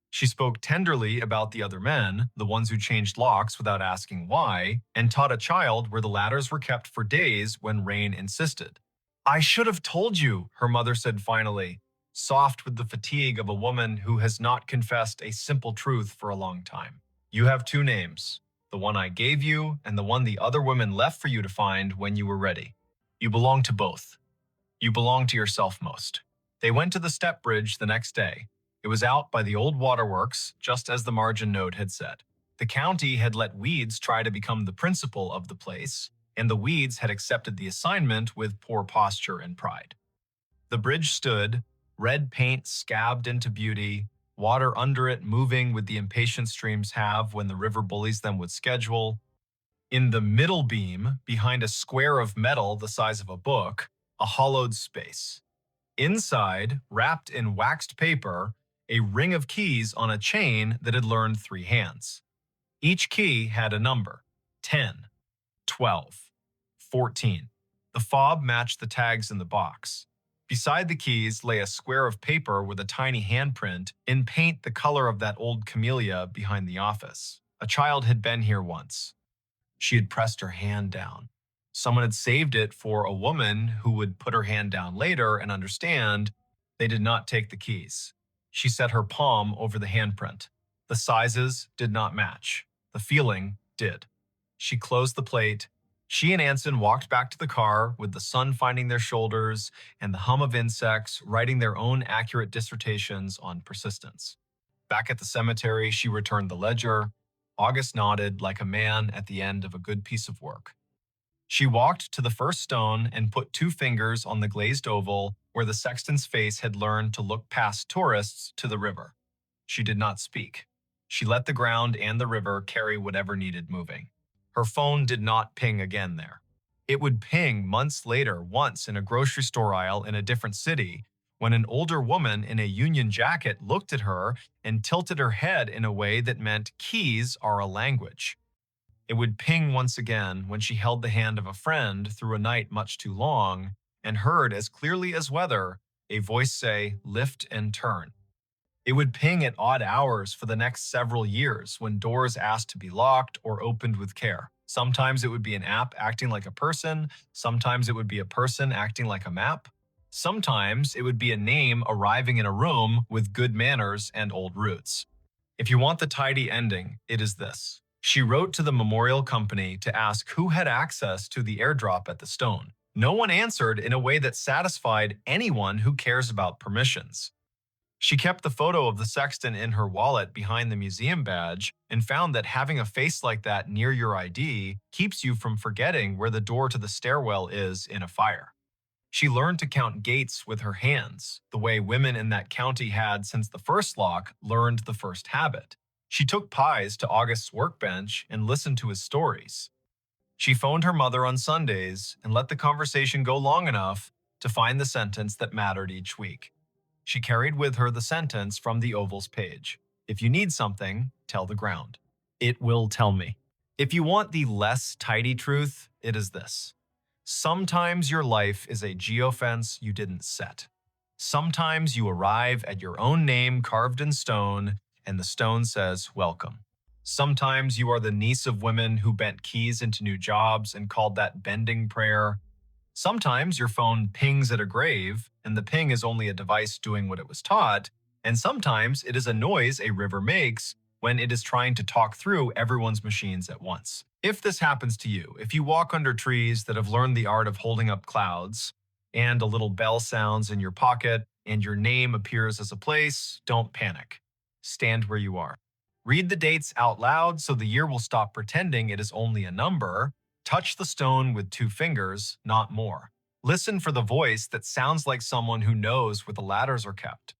Speaker 1: She spoke tenderly about the other men, the ones who changed locks without asking why, and taught a child where the ladders were kept for days when rain insisted. I should have told you, her mother said finally, soft with the fatigue of a woman who has not confessed a simple truth for a long time. You have two names, the one I gave you and the one the other women left for you to find when you were ready. You belong to both. You belong to yourself most. They went to the step bridge the next day. It was out by the old waterworks, just as the margin note had said. The county had let Weeds try to become the principal of the place, and the Weeds had accepted the assignment with poor posture and pride. The bridge stood, red paint scabbed into beauty, water under it moving with the impatient streams have when the river bullies them with schedule. In the middle beam, behind a square of metal the size of a book, a hollowed space. Inside, wrapped in waxed paper, a ring of keys on a chain that had learned 3 hands. Each key had a number, 10, 12, 14. The fob matched the tags in the box. Beside the keys lay a square of paper with a tiny handprint in paint the color of that old camellia behind the office. A child had been here once. She had pressed her hand down. Someone had saved it for a woman who would put her hand down later and understand they did not take the keys. She set her palm over the handprint. The sizes did not match. The feeling did. She closed the plate. She and Anson walked back to the car with the sun finding their shoulders and the hum of insects writing their own accurate dissertations on persistence. Back at the cemetery, she returned the ledger. August nodded like a man at the end of a good piece of work. She walked to the first stone and put 2 fingers on the glazed oval where the sexton's face had learned to look past tourists to the river. She did not speak. She let the ground and the river carry whatever needed moving. Her phone did not ping again there. It would ping months later, once in a grocery store aisle in a different city, when an older woman in a union jacket looked at her and tilted her head in a way that meant keys are a language. It would ping once again when she held the hand of a friend through a night much too long and heard as clearly as weather a voice say, lift and turn. It would ping at odd hours for the next several years when doors asked to be locked or opened with care. Sometimes it would be an app acting like a person. Sometimes it would be a person acting like a map. Sometimes it would be a name arriving in a room with good manners and old roots. If you want the tidy ending, it is this. She wrote to the memorial company to ask who had access to the airdrop at the stone. No one answered in a way that satisfied anyone who cares about permissions. She kept the photo of the sexton in her wallet behind the museum badge and found that having a face like that near your ID keeps you from forgetting where the door to the stairwell is in a fire. She learned to count gates with her hands, the way women in that county had since the first lock learned the first habit. She took pies to August's workbench and listened to his stories. She phoned her mother on Sundays and let the conversation go long enough to find the sentence that mattered each week. She carried with her the sentence from the oval's page. If you need something, tell the ground. It will tell me. If you want the less tidy truth, it is this. Sometimes your life is a geofence you didn't set. Sometimes you arrive at your own name carved in stone, and the stone says, welcome. Sometimes you are the niece of women who bent keys into new jobs and called that bending prayer. Sometimes your phone pings at a grave, and the ping is only a device doing what it was taught. And sometimes it is a noise a river makes when it is trying to talk through everyone's machines at once. If this happens to you, if you walk under trees that have learned the art of holding up clouds, and a little bell sounds in your pocket, and your name appears as a place, don't panic. Stand where you are. Read the dates out loud so the year will stop pretending it is only a number. Touch the stone with 2 fingers, not more. Listen for the voice that sounds like someone who knows where the ladders are kept.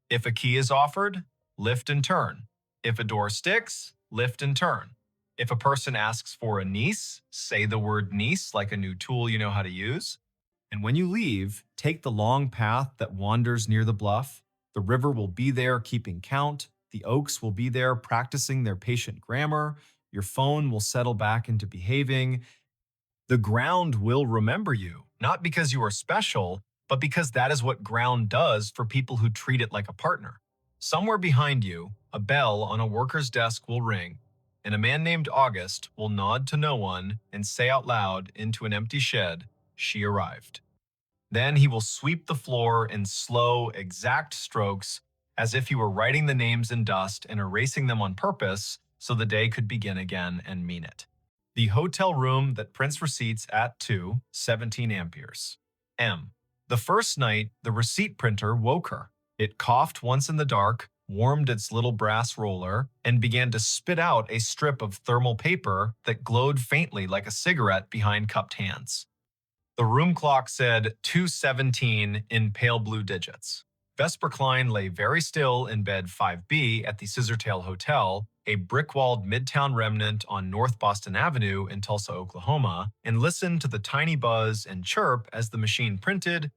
Speaker 1: If a key is offered, lift and turn. If a door sticks, lift and turn. If a person asks for a niece, say the word niece like a new tool you know how to use. And when you leave, take the long path that wanders near the bluff. The river will be there keeping count. The oaks will be there practicing their patient grammar. Your phone will settle back into behaving. The ground will remember you, not because you are special, but because that is what ground does for people who treat it like a partner. Somewhere behind you, a bell on a worker's desk will ring, and a man named August will nod to no one and say out loud into an empty shed, "She arrived." Then he will sweep the floor in slow, exact strokes as if he were writing the names in dust and erasing them on purpose so the day could begin again and mean it. The hotel room that prints receipts at 17 amperes. M. The first night, the receipt printer woke her. It coughed once in the dark, warmed its little brass roller, and began to spit out a strip of thermal paper that glowed faintly like a cigarette behind cupped hands. The room clock said 2:17 in pale blue digits. Vesper Klein lay very still in bed 5B at the Scissortail Hotel, a brick-walled midtown remnant on North Boston Avenue in Tulsa, Oklahoma, and listened to the tiny buzz and chirp as the machine printed,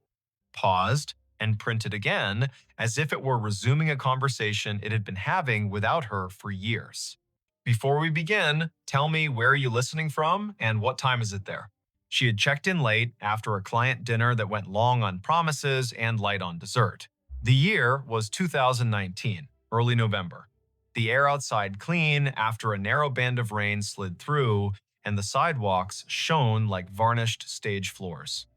Speaker 1: paused, and printed again, as if it were resuming a conversation it had been having without her for years. Before we begin, tell me where are you listening from and what time is it there? She had checked in late after a client dinner that went long on promises and light on dessert. The year was 2019, early November. The air outside clean after a narrow band of rain slid through, and the sidewalks shone like varnished stage floors.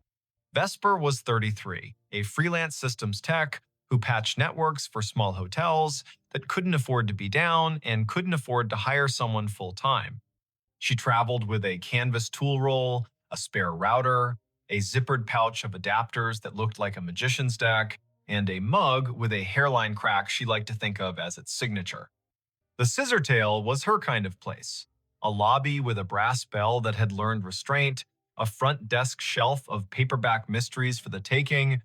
Speaker 1: Vesper was 33, a freelance systems tech who patched networks for small hotels that couldn't afford to be down and couldn't afford to hire someone full-time. She traveled with a canvas tool roll, a spare router, a zippered pouch of adapters that looked like a magician's deck, and a mug with a hairline crack she liked to think of as its signature. The Scissortail was her kind of place. A lobby with a brass bell that had learned restraint, a front desk shelf of paperback mysteries for the taking,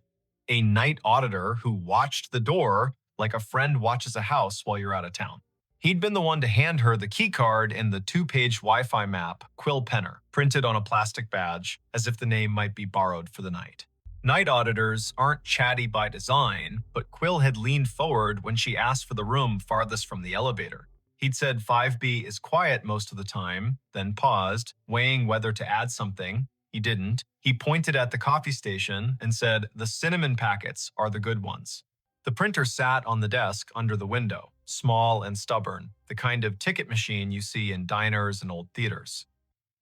Speaker 1: a night auditor who watched the door like a friend watches a house while you're out of town. He'd been the one to hand her the key card and the 2-page Wi-Fi map, Quill Penner, printed on a plastic badge, as if the name might be borrowed for the night. Night auditors aren't chatty by design, but Quill had leaned forward when she asked for the room farthest from the elevator. He'd said 5B is quiet most of the time, then paused, weighing whether to add something. He didn't. He pointed at the coffee station and said, "The cinnamon packets are the good ones." The printer sat on the desk under the window, small and stubborn, the kind of ticket machine you see in diners and old theaters.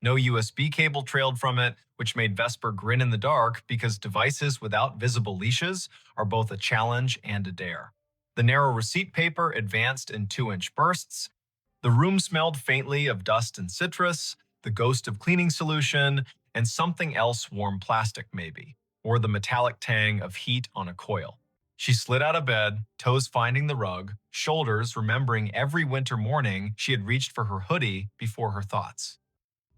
Speaker 1: No USB cable trailed from it, which made Vesper grin in the dark because devices without visible leashes are both a challenge and a dare. The narrow receipt paper advanced in 2-inch bursts. The room smelled faintly of dust and citrus, the ghost of cleaning solution, and something else warm plastic maybe, or the metallic tang of heat on a coil. She slid out of bed, toes finding the rug, shoulders remembering every winter morning she had reached for her hoodie before her thoughts.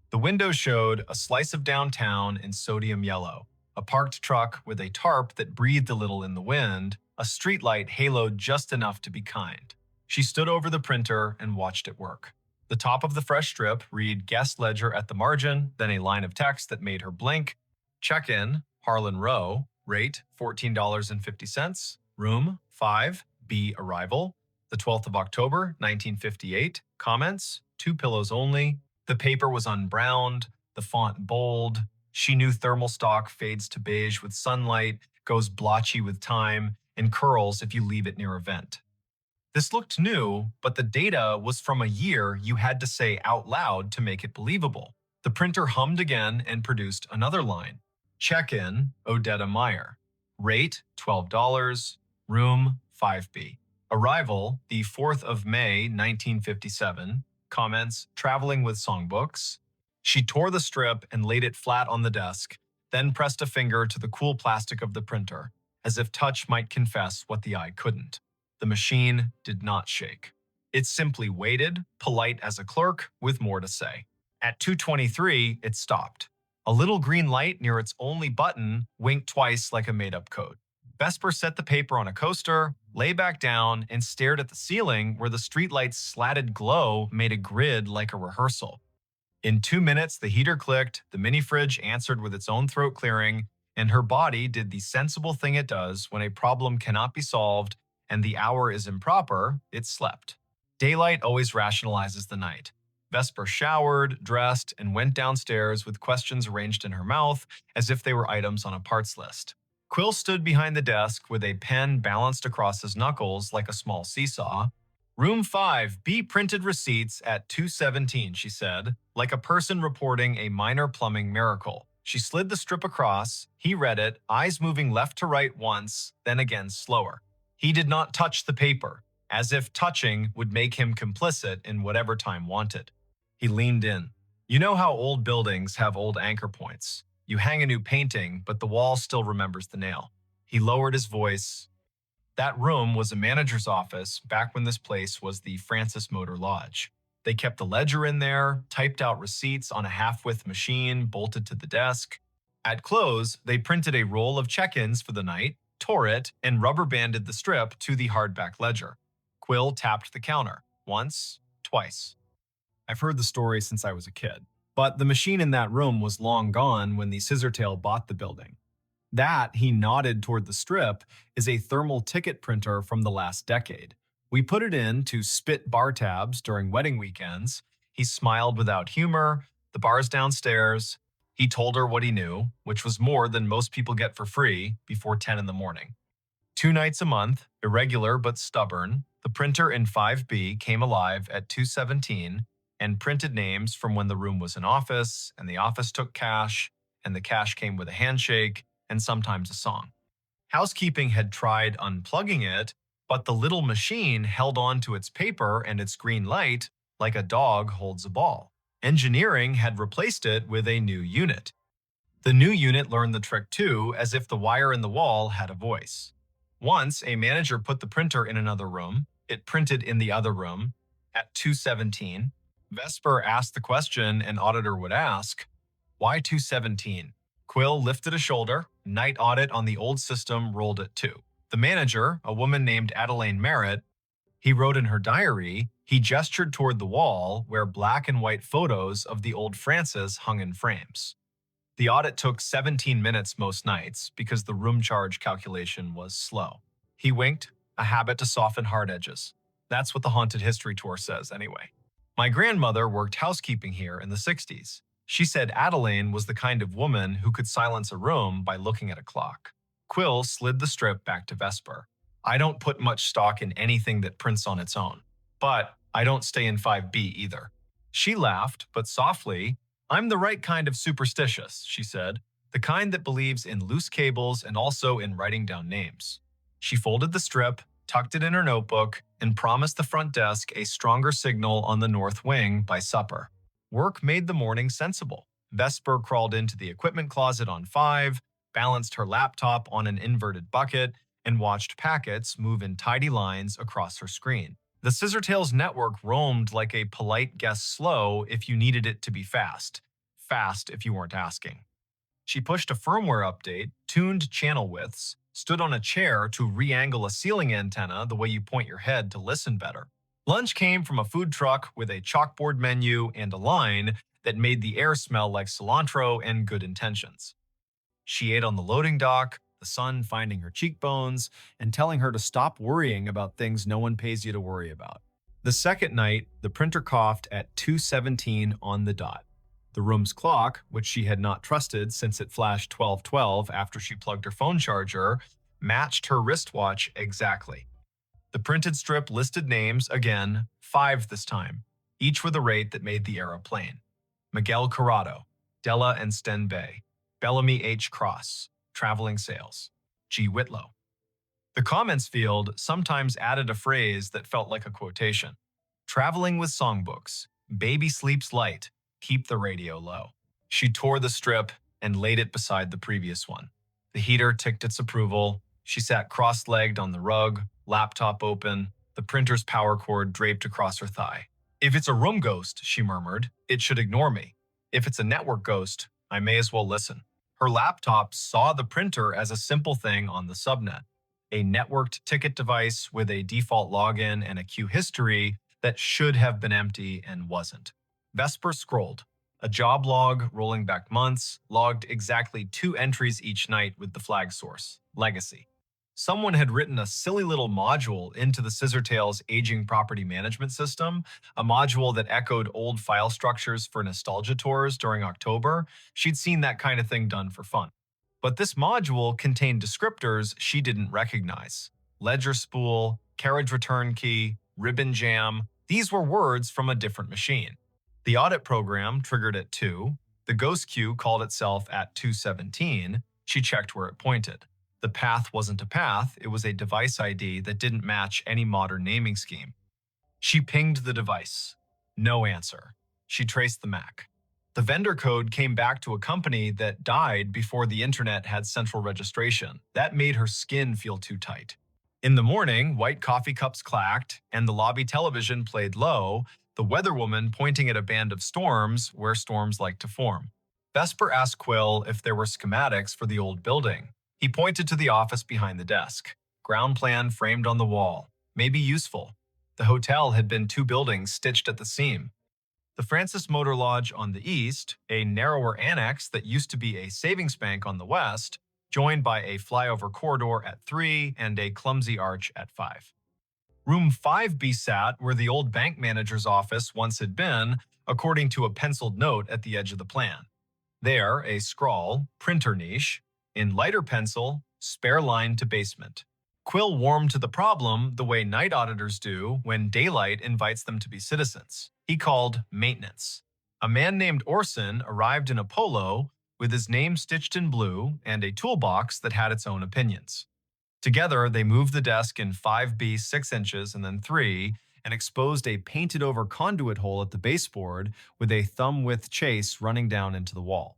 Speaker 1: The window showed a slice of downtown in sodium yellow, a parked truck with a tarp that breathed a little in the wind, a streetlight haloed just enough to be kind. She stood over the printer and watched it work. The top of the fresh strip read guest ledger at the margin, then a line of text that made her blink. Check-in, Harlan Row, rate $14.50, room 5B arrival, the 12th of October, 1958, comments, 2 pillows only. The paper was unbrowned, the font bold. She knew thermal stock fades to beige with sunlight, goes blotchy with time, and curls if you leave it near a vent. This looked new, but the data was from a year you had to say out loud to make it believable. The printer hummed again and produced another line. Check-in, Odetta Meyer. Rate, $12. Room, 5B. Arrival, the 4th of May, 1957. Comments, traveling with songbooks. She tore the strip and laid it flat on the desk, then pressed a finger to the cool plastic of the printer, as if touch might confess what the eye couldn't. The machine did not shake. It simply waited, polite as a clerk, with more to say. At 2:23, it stopped. A little green light near its only button winked twice like a made-up code. Vesper set the paper on a coaster, lay back down, and stared at the ceiling where the streetlight's slatted glow made a grid like a rehearsal. In 2 minutes, the heater clicked, the mini-fridge answered with its own throat clearing, and her body did the sensible thing it does when a problem cannot be solved and the hour is improper. It slept. Daylight always rationalizes the night. Vesper showered, dressed, and went downstairs with questions arranged in her mouth as if they were items on a parts list. Quill stood behind the desk with a pen balanced across his knuckles like a small seesaw. Room 5B printed receipts at 2:17, she said, like a person reporting a minor plumbing miracle. She slid the strip across. He read it, eyes moving left to right once, then again slower. He did not touch the paper, as if touching would make him complicit in whatever time wanted. He leaned in. You know how old buildings have old anchor points. You hang a new painting, but the wall still remembers the nail. He lowered his voice. That room was a manager's office back when this place was the Francis Motor Lodge. They kept the ledger in there, typed out receipts on a half-width machine bolted to the desk. At close, they printed a roll of check-ins for the night, tore it, and rubber-banded the strip to the hardback ledger. Quill tapped the counter. Once, twice. I've heard the story since I was a kid, but the machine in that room was long gone when the Scissortail bought the building. That, he nodded toward the strip, is a thermal ticket printer from the last decade. We put it in to spit bar tabs during wedding weekends. He smiled without humor. The bar's downstairs. He told her what he knew, which was more than most people get for free before 10 in the morning. 2 nights a month, irregular but stubborn, the printer in 5B came alive at 2:17 and printed names from when the room was an office, and the office took cash, and the cash came with a handshake, and sometimes a song. Housekeeping had tried unplugging it, but the little machine held on to its paper and its green light like a dog holds a ball. Engineering had replaced it with a new unit. The new unit learned the trick too, as if the wire in the wall had a voice. Once, a manager put the printer in another room. It printed in the other room. At 2:17, Vesper asked the question an auditor would ask, why 2:17? Quill lifted a shoulder. Night audit on the old system rolled at 2. The manager, a woman named Adelaine Merritt, he wrote in her diary, he gestured toward the wall where black and white photos of the old Francis hung in frames. The audit took 17 minutes most nights because the room charge calculation was slow. He winked, a habit to soften hard edges. That's what the Haunted History Tour says anyway. My grandmother worked housekeeping here in the 60s. She said Adelaine was the kind of woman who could silence a room by looking at a clock. Quill slid the strip back to Vesper. I don't put much stock in anything that prints on its own. But I don't stay in 5B either. She laughed, but softly. I'm the right kind of superstitious, she said. The kind that believes in loose cables and also in writing down names. She folded the strip, tucked it in her notebook, and promised the front desk a stronger signal on the north wing by supper. Work made the morning sensible. Vesper crawled into the equipment closet on 5, balanced her laptop on an inverted bucket, and watched packets move in tidy lines across her screen. The Scissortail's network roamed like a polite guest slow if you needed it to be fast. Fast if you weren't asking. She pushed a firmware update, tuned channel widths, stood on a chair to re-angle a ceiling antenna the way you point your head to listen better. Lunch came from a food truck with a chalkboard menu and a line that made the air smell like cilantro and good intentions. She ate on the loading dock, the sun finding her cheekbones and telling her to stop worrying about things no one pays you to worry about. The second night, the printer coughed at 2:17 on the dot. The room's clock, which she had not trusted since it flashed 12:12 after she plugged her phone charger, matched her wristwatch exactly. The printed strip listed names, again, 5 this time, each with a rate that made the era plain. Miguel Corrado, Della and Sten Bay, Bellamy H. Cross, Traveling Sales, G. Whitlow. The comments field sometimes added a phrase that felt like a quotation. Traveling with songbooks, baby sleeps light, keep the radio low. She tore the strip and laid it beside the previous one. The heater ticked its approval. She sat cross-legged on the rug, laptop open, the printer's power cord draped across her thigh. If it's a room ghost, she murmured, it should ignore me. If it's a network ghost, I may as well listen. Her laptop saw the printer as a simple thing on the subnet, a networked ticket device with a default login and a queue history that should have been empty and wasn't. Vesper scrolled. A job log rolling back months logged exactly 2 entries each night with the flag source, Legacy. Someone had written a silly little module into the Scissortail's aging property management system, a module that echoed old file structures for nostalgia tours during October. She'd seen that kind of thing done for fun. But this module contained descriptors she didn't recognize. Ledger spool, carriage return key, ribbon jam. These were words from a different machine. The audit program triggered at 2. The ghost queue called itself at 2:17. She checked where it pointed. The path wasn't a path, it was a device ID that didn't match any modern naming scheme. She pinged the device. No answer. She traced the MAC. The vendor code came back to a company that died before the internet had central registration. That made her skin feel too tight. In the morning, white coffee cups clacked, and the lobby television played low, the weatherwoman pointing at a band of storms where storms like to form. Vesper asked Quill if there were schematics for the old building. He pointed to the office behind the desk. Ground plan framed on the wall. Maybe useful. The hotel had been 2 buildings stitched at the seam. The Francis Motor Lodge on the east, a narrower annex that used to be a savings bank on the west, joined by a flyover corridor at 3 and a clumsy arch at 5. Room 5B sat where the old bank manager's office once had been, according to a penciled note at the edge of the plan. There, a scrawl, printer niche, in lighter pencil, spare line to basement. Quill warmed to the problem the way night auditors do when daylight invites them to be citizens. He called maintenance. A man named Orson arrived in a polo with his name stitched in blue and a toolbox that had its own opinions. Together, they moved the desk in 5B 6 inches and then 3 and exposed a painted-over conduit hole at the baseboard with a thumb-width chase running down into the wall.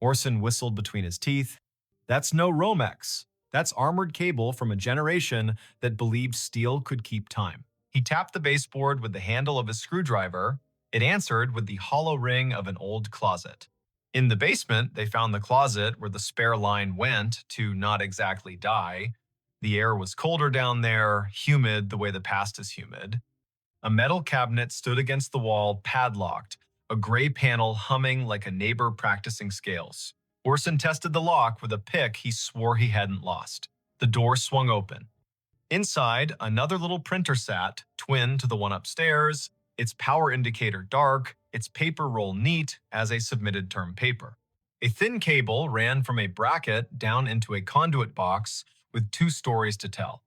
Speaker 1: Orson whistled between his teeth. That's no Romex. That's armored cable from a generation that believed steel could keep time. He tapped the baseboard with the handle of his screwdriver. It answered with the hollow ring of an old closet. In the basement, they found the closet where the spare line went to not exactly die. The air was colder down there, humid the way the past is humid. A metal cabinet stood against the wall, padlocked, a gray panel humming like a neighbor practicing scales. Orson tested the lock with a pick he swore he hadn't lost. The door swung open. Inside, another little printer sat, twin to the one upstairs, its power indicator dark, its paper roll neat as a submitted term paper. A thin cable ran from a bracket down into a conduit box with 2 stories to tell.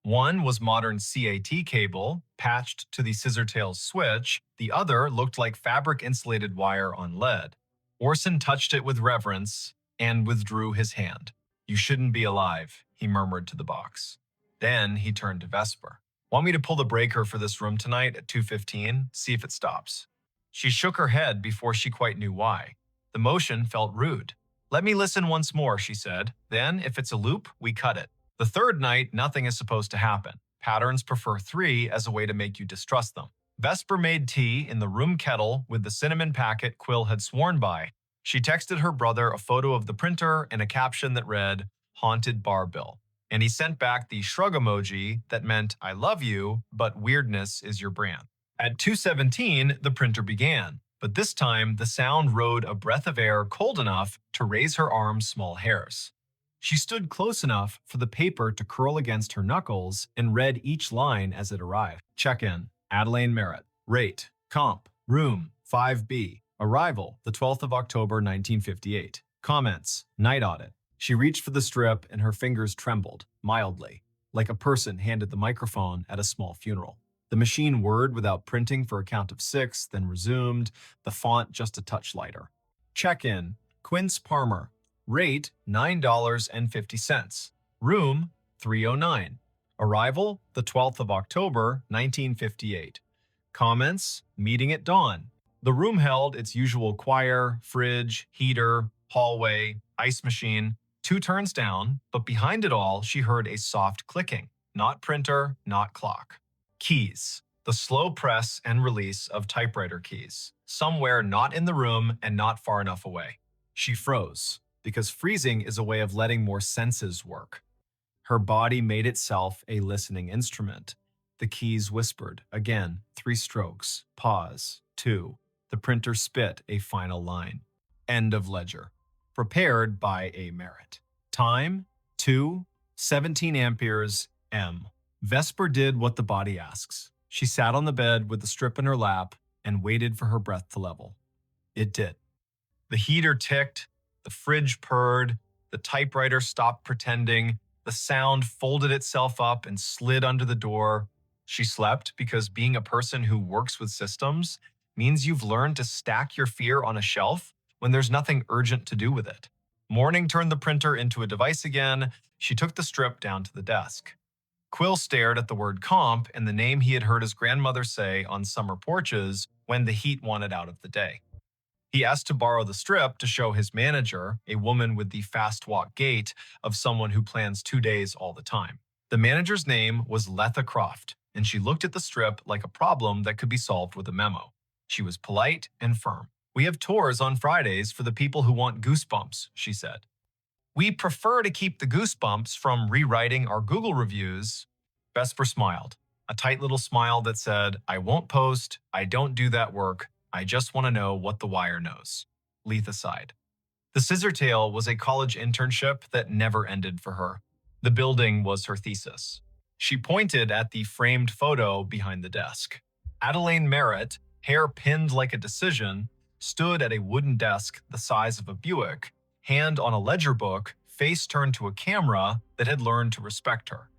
Speaker 1: One was modern CAT cable, patched to the Scissortail's switch. The other looked like fabric-insulated wire on lead. Orson touched it with reverence and withdrew his hand. You shouldn't be alive, he murmured to the box. Then he turned to Vesper. Want me to pull the breaker for this room tonight at 2:15? See if it stops. She shook her head before she quite knew why. The motion felt rude. Let me listen once more, she said. Then, if it's a loop, we cut it. The 3rd night, nothing is supposed to happen. Patterns prefer 3 as a way to make you distrust them. Vesper made tea in the room kettle with the cinnamon packet Quill had sworn by. She texted her brother a photo of the printer and a caption that read, Haunted Bar Bill. And he sent back the shrug emoji that meant, I love you, but weirdness is your brand. At 2:17, the printer began, but this time the sound rode a breath of air cold enough to raise her arm's small hairs. She stood close enough for the paper to curl against her knuckles and read each line as it arrived. Check-in. Adelaine Merritt. Rate. Comp. Room. 5B. Arrival. The 12th of October, 1958. Comments. Night audit. She reached for the strip and her fingers trembled, mildly. like a person handed the microphone at a small funeral. The machine whirred without printing for a count of 6, then resumed, the font just a touch lighter. Check-in, Quince Palmer. Rate, $9.50. Room, 309. Arrival, the 12th of October, 1958. Comments, meeting at dawn. The room held its usual choir, fridge, heater, hallway, ice machine, 2 turns down, but behind it all, she heard a soft clicking. Not printer, not clock. Keys. The slow press and release of typewriter keys. Somewhere not in the room and not far enough away. She froze, because freezing is a way of letting more senses work. Her body made itself a listening instrument. The keys whispered. Again, 3 strokes. Pause. 2. The printer spit a final line. End of ledger. Prepared by A. Merritt. Time, 2, 17 amperes, M. Vesper did what the body asks. She sat on the bed with the strip in her lap and waited for her breath to level. It did. The heater ticked, the fridge purred, the typewriter stopped pretending, the sound folded itself up and slid under the door. She slept because being a person who works with systems means you've learned to stack your fear on a shelf when there's nothing urgent to do with it. Morning turned the printer into a device again. She took the strip down to the desk. Quill stared at the word comp and the name he had heard his grandmother say on summer porches when the heat wanted out of the day. He asked to borrow the strip to show his manager, a woman with the fast walk gait of someone who plans 2 days all the time. The manager's name was Letha Croft, and she looked at the strip like a problem that could be solved with a memo. She was polite and firm. "We have tours on Fridays for the people who want goosebumps," she said. "We prefer to keep the goosebumps from rewriting our Google reviews." Vesper smiled, a tight little smile that said, "I won't post, I don't do that work, I just want to know what the wire knows." Letha sighed. The Scissortail was a college internship that never ended for her. The building was her thesis. She pointed at the framed photo behind the desk. Adelaine Merritt, hair pinned like a decision, stood at a wooden desk the size of a Buick, hand on a ledger book, face turned to a camera that had learned to respect her.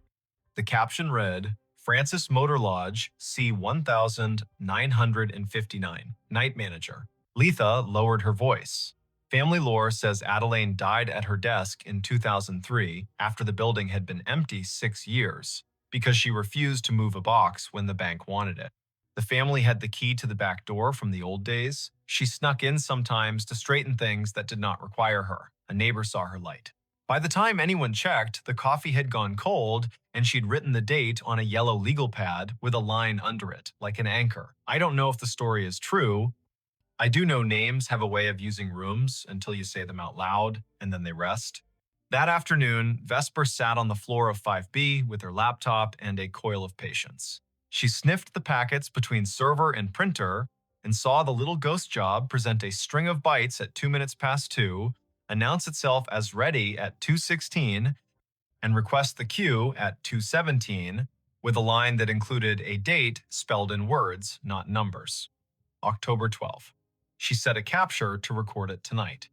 Speaker 1: The caption read, "Francis Motor Lodge, C1959, Night Manager." Letha lowered her voice. Family lore says Adelaine died at her desk in 2003 after the building had been empty 6 years because she refused to move a box when the bank wanted it. The family had the key to the back door from the old days. She snuck in sometimes to straighten things that did not require her. A neighbor saw her light. By the time anyone checked, the coffee had gone cold and she'd written the date on a yellow legal pad with a line under it, like an anchor. I don't know if the story is true. I do know names have a way of using rooms until you say them out loud and then they rest. That afternoon, Vesper sat on the floor of 5B with her laptop and a coil of patience. She sniffed the packets between server and printer and saw the little ghost job present a string of bytes at 2 minutes past 2, announce itself as ready at 2:16, and request the queue at 2:17 with a line that included a date spelled in words, not numbers. October 12. She set a capture to record it tonight.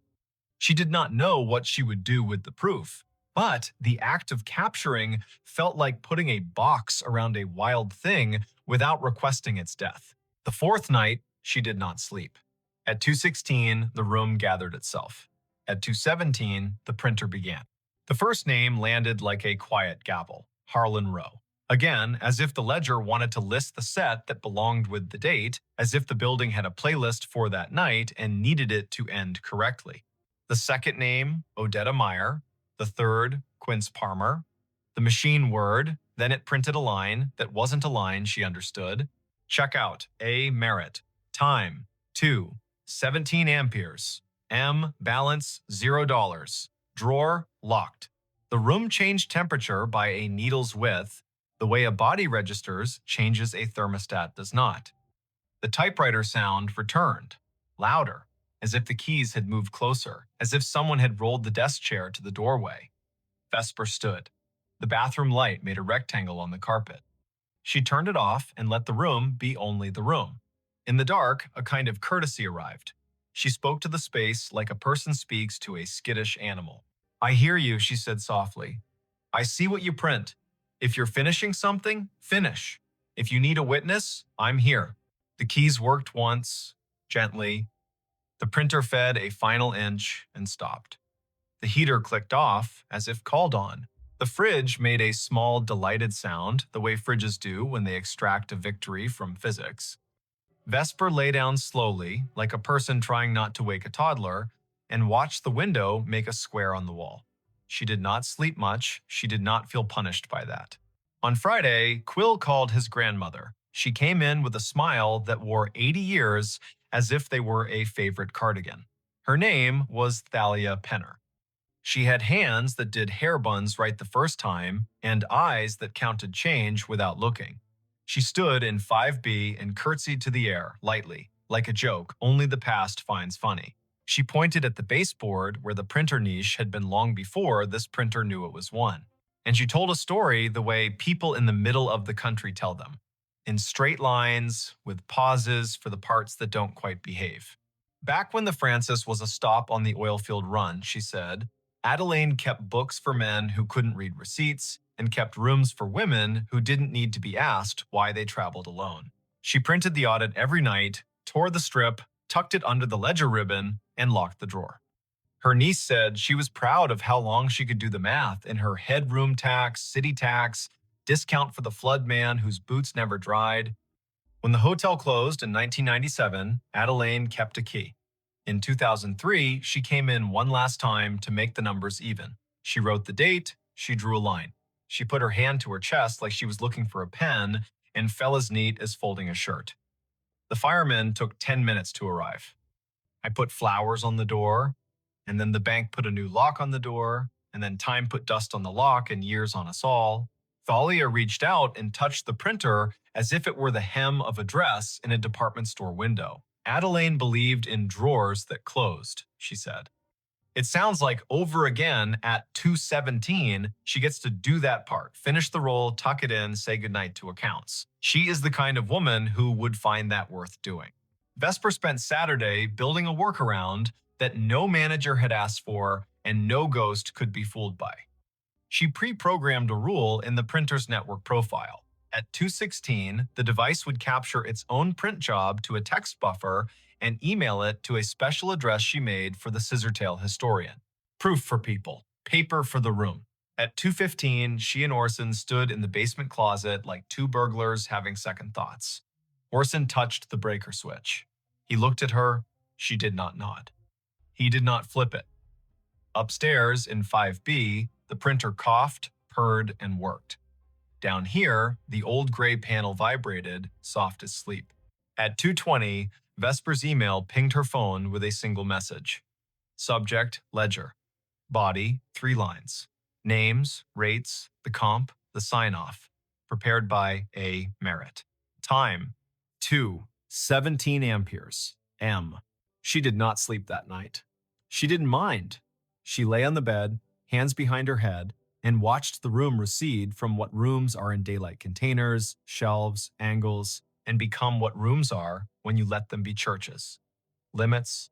Speaker 1: She did not know what she would do with the proof, but the act of capturing felt like putting a box around a wild thing without requesting its death. The 4th night, she did not sleep. At 2:16, the room gathered itself. At 2:17, the printer began. The first name landed like a quiet gavel, Harlan Rowe. Again, as if the ledger wanted to list the set that belonged with the date, as if the building had a playlist for that night and needed it to end correctly. The second name, Odetta Meyer. The third, Quince Palmer. The machine word, then it printed a line that wasn't a line she understood. Checkout, A. Merritt. Time, 2, 17 amperes. M. Balance, $0. Drawer, locked. The room changed temperature by a needle's width. The way a body registers changes a thermostat does not. The typewriter sound returned, louder, as if the keys had moved closer, as if someone had rolled the desk chair to the doorway. Vesper stood. The bathroom light made a rectangle on the carpet. She turned it off and let the room be only the room. In the dark, a kind of courtesy arrived. She spoke to the space like a person speaks to a skittish animal. "I hear you," she said softly. "I see what you print. If you're finishing something, finish. If you need a witness, I'm here. The keys worked once, gently. The printer fed a final inch and stopped. The heater clicked off as if called on. The fridge made a small, delighted sound, the way fridges do when they extract a victory from physics. Vesper lay down slowly, like a person trying not to wake a toddler, and watched the window make a square on the wall. She did not sleep much. She did not feel punished by that. On Friday, Quill called his grandmother. She came in with a smile that wore 80 years as if they were a favorite cardigan. Her name was Thalia Penner. She had hands that did hair buns right the first time and eyes that counted change without looking. She stood in 5B and curtsied to the air, lightly, like a joke only the past finds funny. She pointed at the baseboard where the printer niche had been long before this printer knew it was one. And she told a story the way people in the middle of the country tell them, in straight lines, with pauses for the parts that don't quite behave. Back when the Francis was a stop on the oilfield run, she said, Adelaine kept books for men who couldn't read receipts and kept rooms for women who didn't need to be asked why they traveled alone. She printed the audit every night, tore the strip, tucked it under the ledger ribbon, and locked the drawer. Her niece said she was proud of how long she could do the math in her headroom tax, city tax, discount for the flood man whose boots never dried. When the hotel closed in 1997, Adelaine kept a key. In 2003, she came in one last time to make the numbers even. She wrote the date, she drew a line. She put her hand to her chest like she was looking for a pen and fell as neat as folding a shirt. The firemen took 10 minutes to arrive. I put flowers on the door, and then the bank put a new lock on the door, and then time put dust on the lock and years on us all. Thalia reached out and touched the printer as if it were the hem of a dress in a department store window. Adelaine believed in drawers that closed, she said. It sounds like over again at 2:17, she gets to do that part, finish the roll, tuck it in, say goodnight to accounts. She is the kind of woman who would find that worth doing. Vesper spent Saturday building a workaround that no manager had asked for and no ghost could be fooled by. She pre-programmed a rule in the printer's network profile. At 2:16, the device would capture its own print job to a text buffer and email it to a special address she made for the Scissortail historian. Proof for people, paper for the room. At 2:15, she and Orson stood in the basement closet like two burglars having second thoughts. Orson touched the breaker switch. He looked at her. She did not nod. He did not flip it. Upstairs in 5B, the printer coughed, purred, and worked. Down here, the old gray panel vibrated, soft as sleep. At 2:20, Vesper's email pinged her phone with a single message. Subject, ledger. Body, 3 lines. Names, rates, the comp, the sign-off. Prepared by A. Merritt. Time, 2:17 amperes. M. She did not sleep that night. She didn't mind. She lay on the bed, hands behind her head, and watched the room recede from what rooms are in daylight containers, shelves, angles, and become what rooms are when you let them be churches. Limits,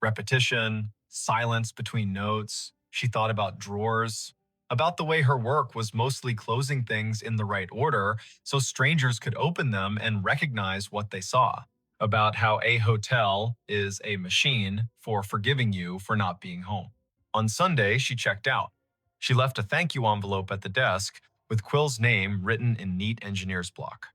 Speaker 1: repetition, silence between notes. She thought about drawers, about the way her work was mostly closing things in the right order so strangers could open them and recognize what they saw, about how a hotel is a machine for forgiving you for not being home. On Sunday, she checked out. She left a thank you envelope at the desk with Quill's name written in neat engineer's block.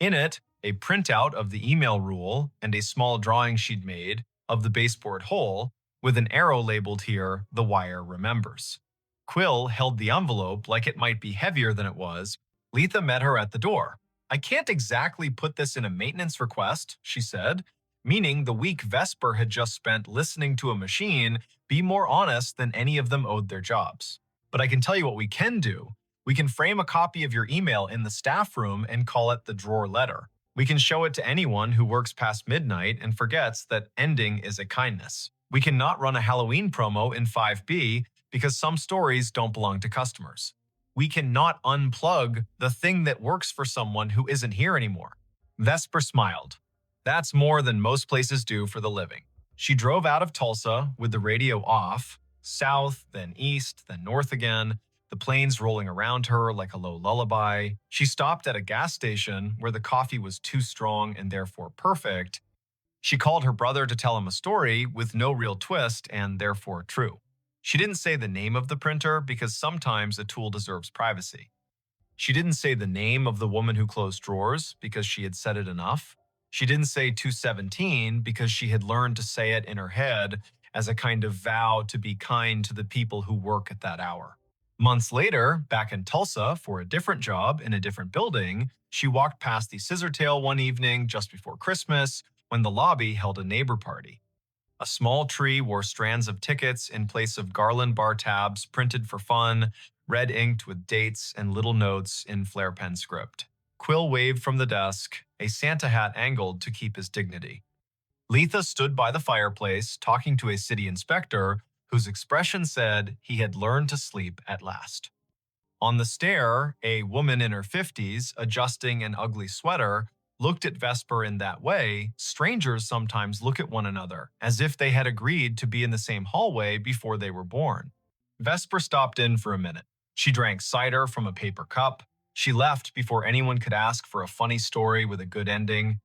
Speaker 1: In it, a printout of the email rule and a small drawing she'd made of the baseboard hole with an arrow labeled here, "The wire remembers." Quill held the envelope like it might be heavier than it was. Letha met her at the door. "I can't exactly put this in a maintenance request," she said, meaning the week Vesper had just spent listening to a machine be more honest than any of them owed their jobs. "But I can tell you what we can do. We can frame a copy of your email in the staff room and call it the drawer letter. We can show it to anyone who works past midnight and forgets that ending is a kindness. We cannot run a Halloween promo in 5B because some stories don't belong to customers. We cannot unplug the thing that works for someone who isn't here anymore." Vesper smiled. That's more than most places do for the living. She drove out of Tulsa with the radio off, south, then east, then north again, the planes rolling around her like a low lullaby. She stopped at a gas station where the coffee was too strong and therefore perfect. She called her brother to tell him a story with no real twist and therefore true. She didn't say the name of the printer because sometimes a tool deserves privacy. She didn't say the name of the woman who closed drawers because she had said it enough. She didn't say 217 because she had learned to say it in her head as a kind of vow to be kind to the people who work at that hour. Months later, back in Tulsa for a different job in a different building, she walked past the Scissortail one evening just before Christmas when the lobby held a neighbor party. A small tree wore strands of tickets in place of garland bar tabs printed for fun, red inked with dates and little notes in flare pen script. Quill waved from the desk, a Santa hat angled to keep his dignity. Letha stood by the fireplace talking to a city inspector whose expression said he had learned to sleep at last. On the stair, a woman in her 50s, adjusting an ugly sweater, looked at Vesper in that way strangers sometimes look at one another, as if they had agreed to be in the same hallway before they were born. Vesper stopped in for a minute. She drank cider from a paper cup. She left before anyone could ask for a funny story with a good ending.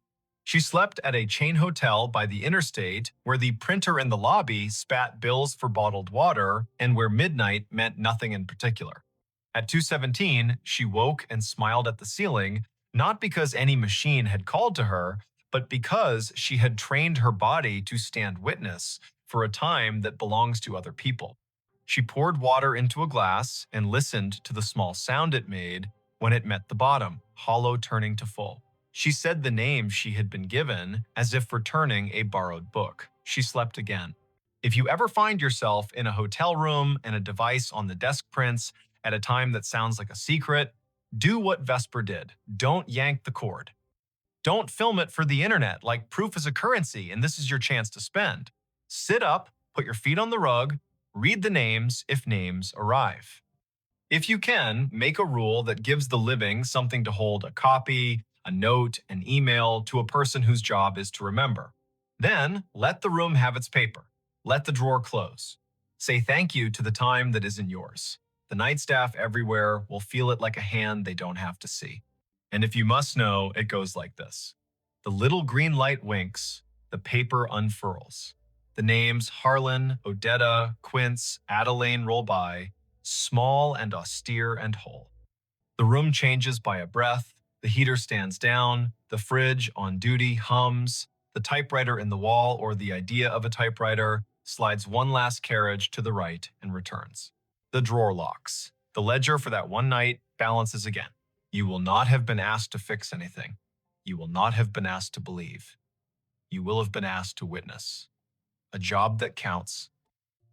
Speaker 1: She slept at a chain hotel by the interstate where the printer in the lobby spat bills for bottled water and where midnight meant nothing in particular. At 2:17, she woke and smiled at the ceiling, not because any machine had called to her, but because she had trained her body to stand witness for a time that belongs to other people. She poured water into a glass and listened to the small sound it made when it met the bottom, hollow turning to full. She said the name she had been given as if returning a borrowed book. She slept again. If you ever find yourself in a hotel room and a device on the desk prints at a time that sounds like a secret, do what Vesper did. Don't yank the cord. Don't film it for the internet like proof is a currency and this is your chance to spend. Sit up, put your feet on the rug, read the names if names arrive. If you can, make a rule that gives the living something to hold a copy, a note, an email to a person whose job is to remember. Then, let the room have its paper. Let the drawer close. Say thank you to the time that isn't yours. The night staff everywhere will feel it like a hand they don't have to see. And if you must know, it goes like this. The little green light winks, the paper unfurls. The names Harlan, Odetta, Quince, Adelaine roll by, small and austere and whole. The room changes by a breath, the heater stands down, the fridge on duty hums, the typewriter in the wall or the idea of a typewriter slides one last carriage to the right and returns. The drawer locks. The ledger for that one night balances again. You will not have been asked to fix anything. You will not have been asked to believe. You will have been asked to witness. A job that counts.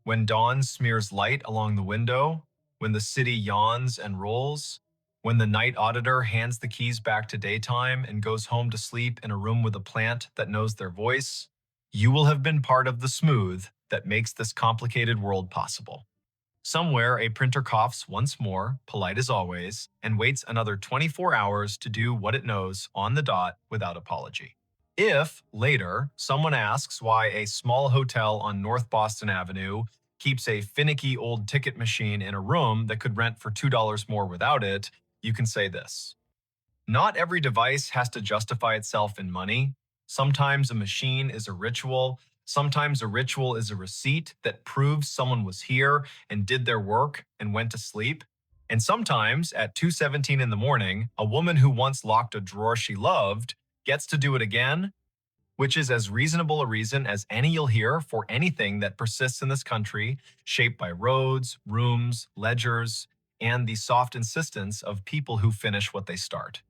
Speaker 1: When dawn smears light along the window, when the city yawns and rolls, when the night auditor hands the keys back to daytime and goes home to sleep in a room with a plant that knows their voice, you will have been part of the smooth that makes this complicated world possible. Somewhere, a printer coughs once more, polite as always, and waits another 24 hours to do what it knows on the dot without apology. If, later, someone asks why a small hotel on North Boston Avenue keeps a finicky old ticket machine in a room that could rent for $2 more without it, you can say this. Not every device has to justify itself in money. Sometimes a machine is a ritual. Sometimes a ritual is a receipt that proves someone was here and did their work and went to sleep. And sometimes, at 2:17 in the morning, a woman who once locked a drawer she loved gets to do it again, which is as reasonable a reason as any you'll hear for anything that persists in this country, shaped by roads, rooms, ledgers, and the soft insistence of people who finish what they start.